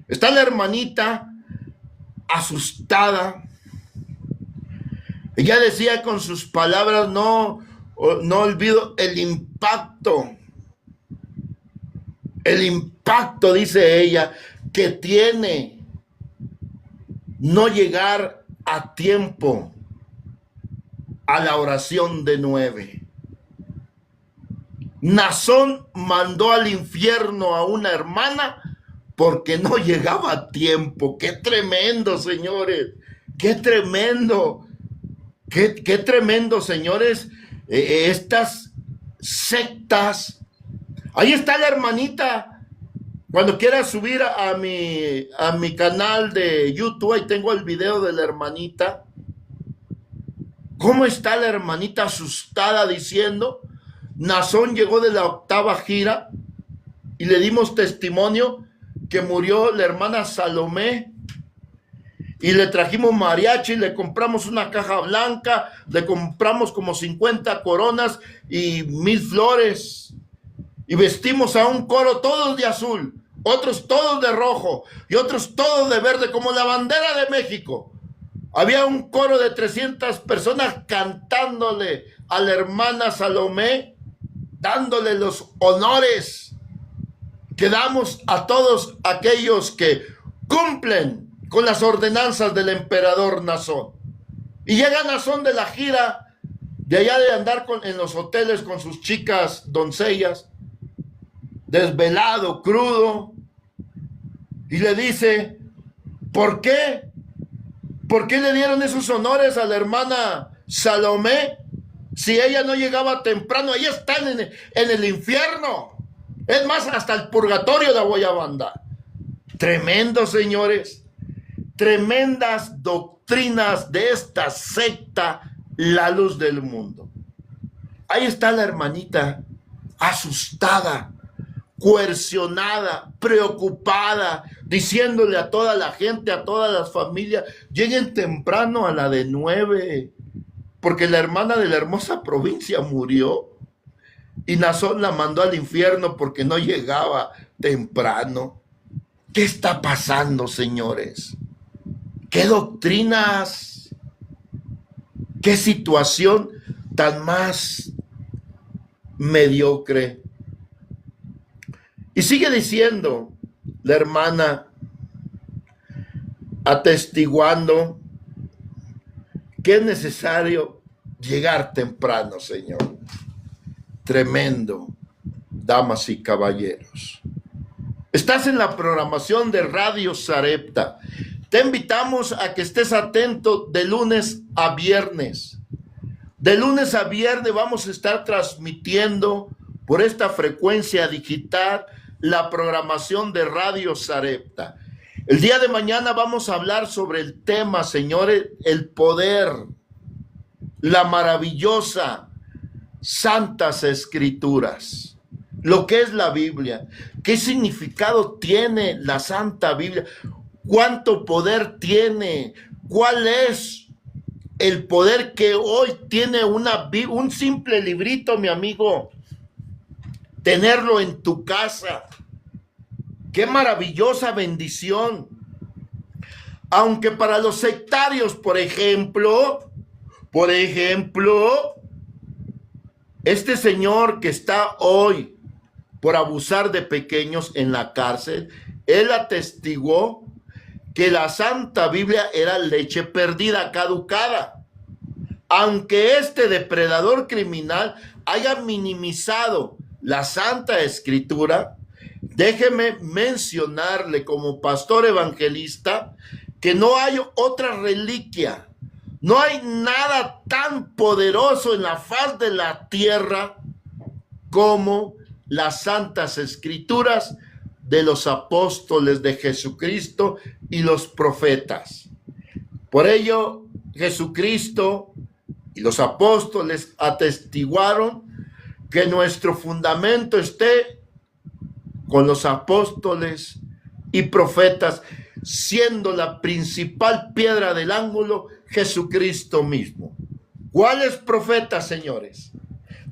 B: está la hermanita asustada. Ella decía con sus palabras, no olvido el impacto, dice ella, que tiene no llegar a tiempo a la oración de 9. Nazón mandó al infierno a una hermana porque no llegaba a tiempo. ¡Qué tremendo, señores! ¡Qué tremendo! ¡Qué tremendo, señores! Estas sectas. Ahí está la hermanita. Cuando quiera subir a mi canal de YouTube, ahí tengo el video de la hermanita. ¿Cómo está la hermanita asustada diciendo? Nazón llegó de la octava gira y le dimos testimonio que murió la hermana Salomé. y le trajimos mariachi, le compramos una caja blanca, le compramos como 50 coronas y 1000 flores, y vestimos a un coro todos de azul, otros todos de rojo y otros todos de verde, como la bandera de México. Había un coro de 300 personas cantándole a la hermana Salomé, dándole los honores que damos a todos aquellos que cumplen con las ordenanzas del emperador Nazón. Y llega Nazón de la gira, de allá de andar en los hoteles con sus chicas doncellas, desvelado, crudo, y le dice, ¿por qué? ¿Por qué le dieron esos honores a la hermana Salomé si ella no llegaba temprano? Ahí están en el infierno. Es más, hasta el purgatorio la voy a mandar. Tremendo, señores. Tremendas doctrinas de esta secta, la luz del mundo. Ahí está la hermanita, asustada, coercionada, preocupada, diciéndole a toda la gente, a todas las familias, lleguen temprano a la de 9, porque la hermana de la hermosa provincia murió y Nazón la mandó al infierno porque no llegaba temprano. ¿Qué está pasando, señores? ¿Qué doctrinas? ¿Qué situación tan más mediocre? Y sigue diciendo la hermana, atestiguando que es necesario llegar temprano, Señor. Tremendo, damas y caballeros. Estás en la programación de Radio Sarepta. Te invitamos a que estés atento de lunes a viernes. De lunes a viernes vamos a estar transmitiendo por esta frecuencia digital la programación de Radio Sarepta. El día de mañana vamos a hablar sobre el tema, señores, el poder, la maravillosa Santas Escrituras, lo que es la Biblia, qué significado tiene la Santa Biblia, cuánto poder tiene, cuál es el poder que hoy tiene un simple librito, mi amigo, tenerlo en tu casa. Qué maravillosa bendición. Aunque para los sectarios, por ejemplo, este señor que está hoy por abusar de pequeños en la cárcel, él atestiguó que la Santa Biblia era leche perdida, caducada. Aunque este depredador criminal haya minimizado la Santa Escritura, déjeme mencionarle como pastor evangelista que no hay otra reliquia, no hay nada tan poderoso en la faz de la tierra como las Santas Escrituras de los apóstoles de Jesucristo y los profetas. Por ello, Jesucristo y los apóstoles atestiguaron que nuestro fundamento esté con los apóstoles y profetas, siendo la principal piedra del ángulo Jesucristo mismo. ¿Cuáles profetas, señores?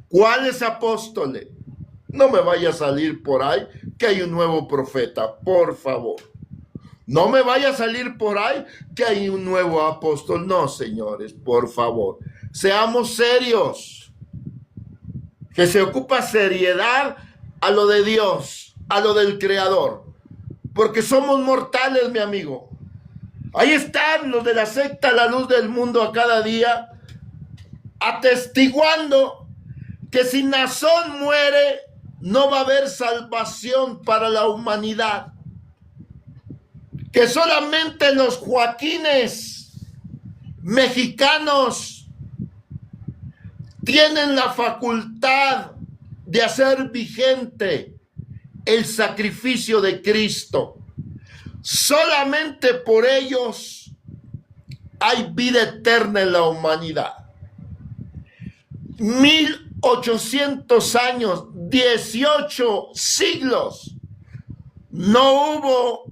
B: ¿Cuáles apóstoles? No me vaya a salir por ahí que hay un nuevo profeta, por favor. No me vaya a salir por ahí que hay un nuevo apóstol. No, señores, por favor. Seamos serios. Que se ocupa seriedad a lo de Dios, a lo del Creador. Porque somos mortales, mi amigo. Ahí están los de la secta La Luz del Mundo a cada día, atestiguando que si Nazón muere, no va a haber salvación para la humanidad. Que solamente los Joaquines mexicanos tienen la facultad de hacer vigente el sacrificio de Cristo. Solamente por ellos hay vida eterna en la humanidad. 1800 años, 18 siglos, no hubo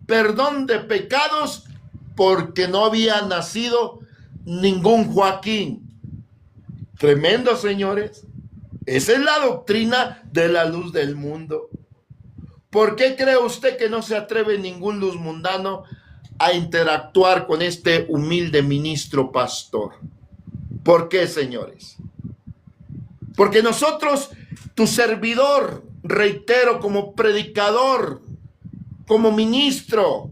B: perdón de pecados porque no había nacido ningún Joaquín. Tremendo, señores. Esa es la doctrina de la luz del mundo. ¿Por qué cree usted que no se atreve ningún luz mundano a interactuar con este humilde ministro pastor? ¿Por qué, señores? Porque nosotros, tu servidor, reitero, como predicador, como ministro,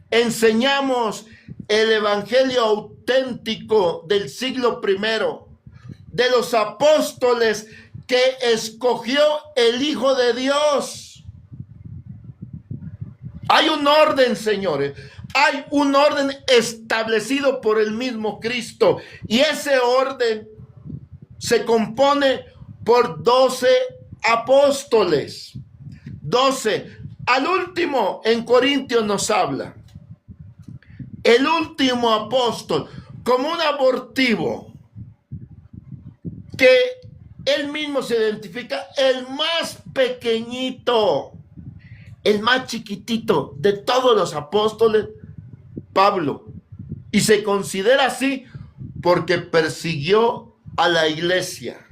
B: enseñamos el evangelio auténtico del siglo I, de los apóstoles que escogió el Hijo de Dios. Hay un orden, señores. Hay un orden establecido por el mismo Cristo. Y ese orden se compone por 12 apóstoles. 12. Al último, en Corintios nos habla. El último apóstol, como un abortivo, que él mismo se identifica, el más pequeñito, el más chiquitito de todos los apóstoles, Pablo. Y se considera así porque persiguió a la iglesia.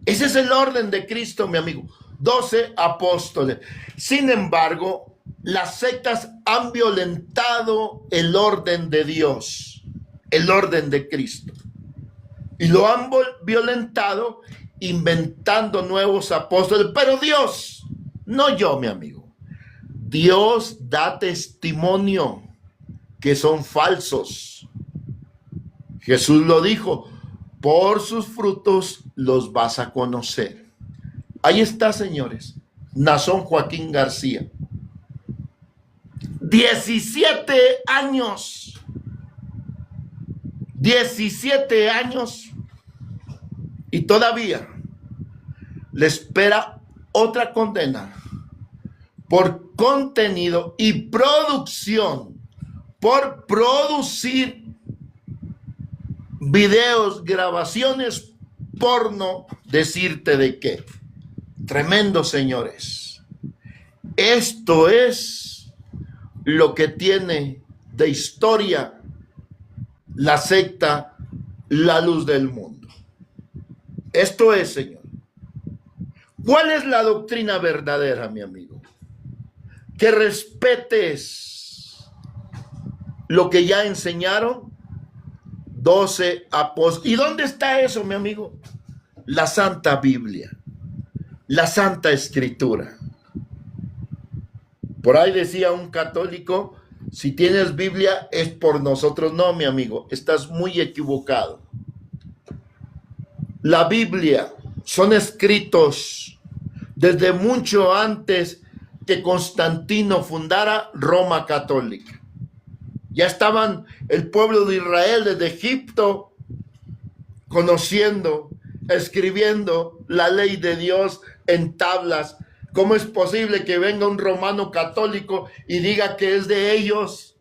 B: Ese es el orden de Cristo, mi amigo. 12 apóstoles. Sin embargo, las sectas han violentado el orden de Dios, el orden de Cristo. Y lo han violentado inventando nuevos apóstoles. Pero Dios, no yo, mi amigo. Dios da testimonio que son falsos. Jesús lo dijo, por sus frutos los vas a conocer. Ahí está, señores. Nazón Joaquín García. 17 años. 17 años. Y todavía le espera otra condena por contenido y producción, por producir videos, grabaciones porno. ¿Decirte de qué? Tremendo, señores. Esto es lo que tiene de historia la secta La Luz del Mundo. Esto es, señor. ¿Cuál es la doctrina verdadera, mi amigo? Que respetes lo que ya enseñaron 12 apóstoles. ¿Y dónde está eso, mi amigo? La Santa Biblia, la Santa Escritura. Por ahí decía un católico, si tienes Biblia es por nosotros. No, mi amigo, estás muy equivocado. La Biblia son escritos desde mucho antes que Constantino fundara Roma Católica. Ya estaban el pueblo de Israel desde Egipto conociendo, escribiendo la ley de Dios en tablas. ¿Cómo es posible que venga un romano católico y diga que es de ellos?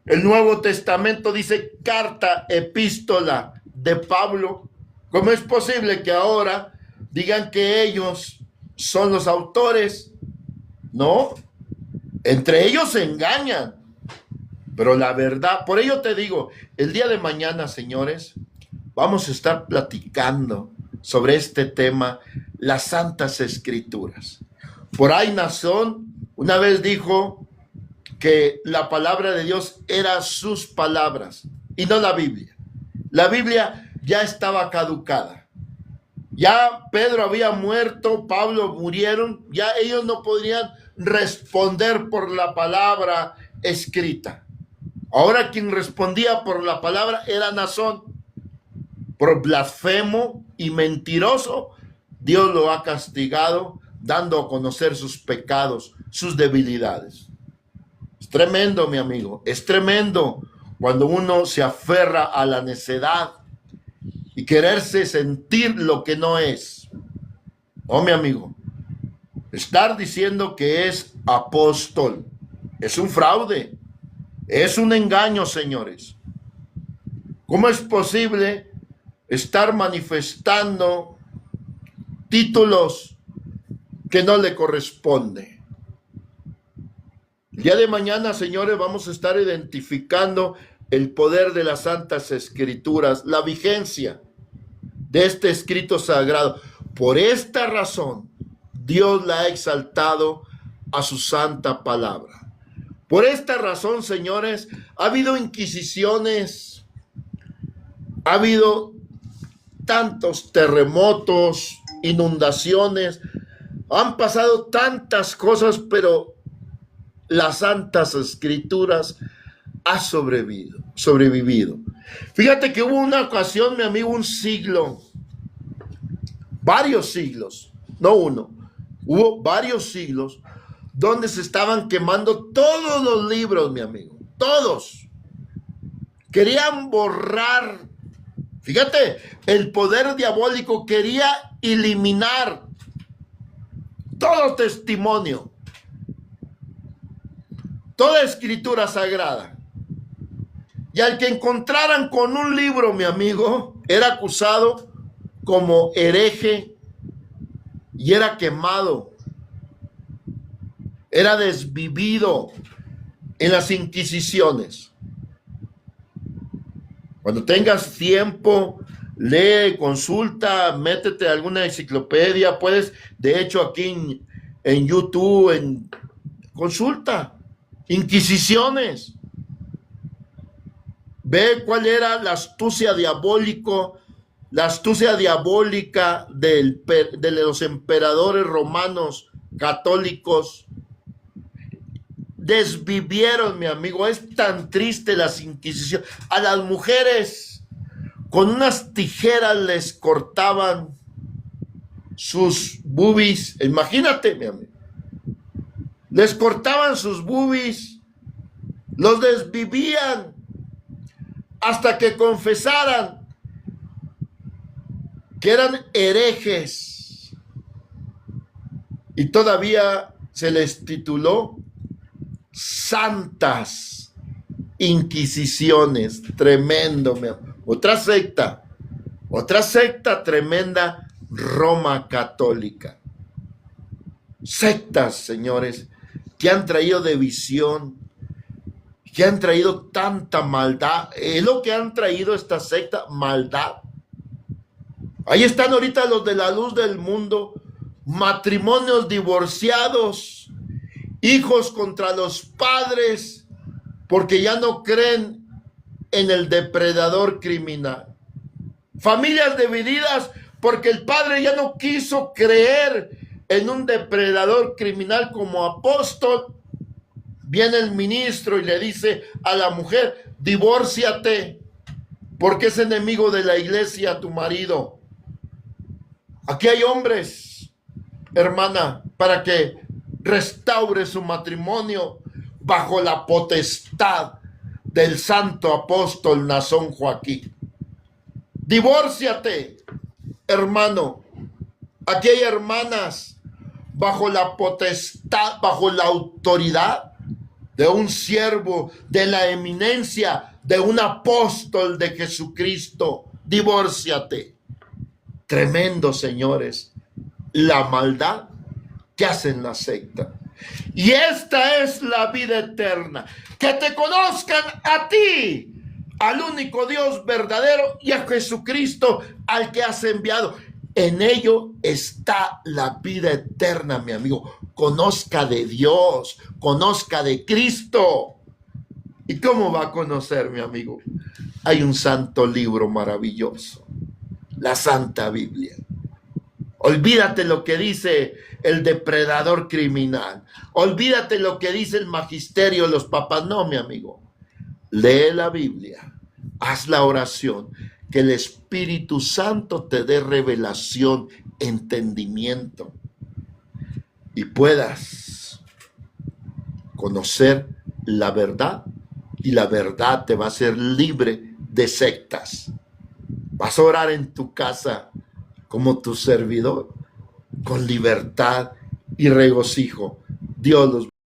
B: El Nuevo Testamento dice carta, epístola de Pablo. ¿Cómo es posible que ahora digan que ellos son los autores? No, entre ellos se engañan. Pero la verdad, por ello te digo, el día de mañana, señores, vamos a estar platicando sobre este tema, las Santas Escrituras. Por ahí Nazón una vez dijo que la palabra de Dios era sus palabras y no la Biblia. La Biblia ya estaba caducada. Ya Pedro había muerto, Pablo murieron, ya ellos no podrían responder por la palabra escrita. Ahora quien respondía por la palabra era Nazón. Por blasfemo y mentiroso, Dios lo ha castigado, dando a conocer sus pecados, sus debilidades. Es tremendo, mi amigo, es tremendo cuando uno se aferra a la necedad y quererse sentir lo que no es. Oh, mi amigo, estar diciendo que es apóstol es un fraude, es un engaño, señores. ¿Cómo es posible estar manifestando títulos que no le corresponden? El día de mañana, señores, vamos a estar identificando el poder de las Santas Escrituras, la vigencia de este escrito sagrado. Por esta razón, Dios la ha exaltado a su santa palabra. Por esta razón, señores, ha habido inquisiciones, ha habido tantos terremotos, inundaciones, han pasado tantas cosas, pero las Santas Escrituras ha sobrevivido. Fíjate que hubo una ocasión, mi amigo, un siglo, varios siglos, no uno, hubo varios siglos donde se estaban quemando todos los libros, mi amigo, todos. Querían borrar, fíjate, el poder diabólico quería eliminar todo testimonio, toda escritura sagrada. Y al que encontraran con un libro, mi amigo, era acusado como hereje y era quemado, era desvivido en las inquisiciones. Cuando tengas tiempo, lee, consulta, métete a alguna enciclopedia, puedes, de hecho, aquí en YouTube, consulta, inquisiciones. Ve cuál era la astucia diabólica de los emperadores romanos católicos. Desvivieron, mi amigo. Es tan triste las inquisiciones. A las mujeres con unas tijeras les cortaban sus boobies. Imagínate, mi amigo. Les cortaban sus boobies, los desvivían hasta que confesaran que eran herejes. Y todavía se les tituló Santas Inquisiciones. Tremendo, mi amor. Otra secta tremenda, Roma Católica. Sectas, señores, que han traído división, que han traído tanta maldad. Es lo que han traído esta secta, maldad. Ahí están ahorita los de la luz del mundo, matrimonios divorciados, hijos contra los padres, porque ya no creen en el depredador criminal. Familias divididas porque el padre ya no quiso creer en un depredador criminal como apóstol. Viene el ministro y le dice a la mujer: divórciate, porque es enemigo de la iglesia tu marido. Aquí hay hombres, hermana, para que restaure su matrimonio bajo la potestad del santo apóstol Nazón Joaquín. Divórciate, hermano. Aquí hay hermanas bajo la potestad, bajo la autoridad de un siervo, de la eminencia de un apóstol de Jesucristo. Divórciate. Tremendo, señores, la maldad que hacen la secta. Y esta es la vida eterna, que te conozcan a ti, al único Dios verdadero, y a Jesucristo al que has enviado. En ello está la vida eterna, mi amigo. Conozca de Dios, conozca de Cristo. ¿Y cómo va a conocer, mi amigo? Hay un santo libro maravilloso, la Santa Biblia. Olvídate lo que dice el depredador criminal. Olvídate lo que dice el magisterio, los papas. No, mi amigo. Lee la Biblia. Haz la oración. Que el Espíritu Santo te dé revelación, entendimiento. Y puedas conocer la verdad. Y la verdad te va a hacer libre de sectas. Vas a orar en tu casa como tu servidor, con libertad y regocijo. Dios los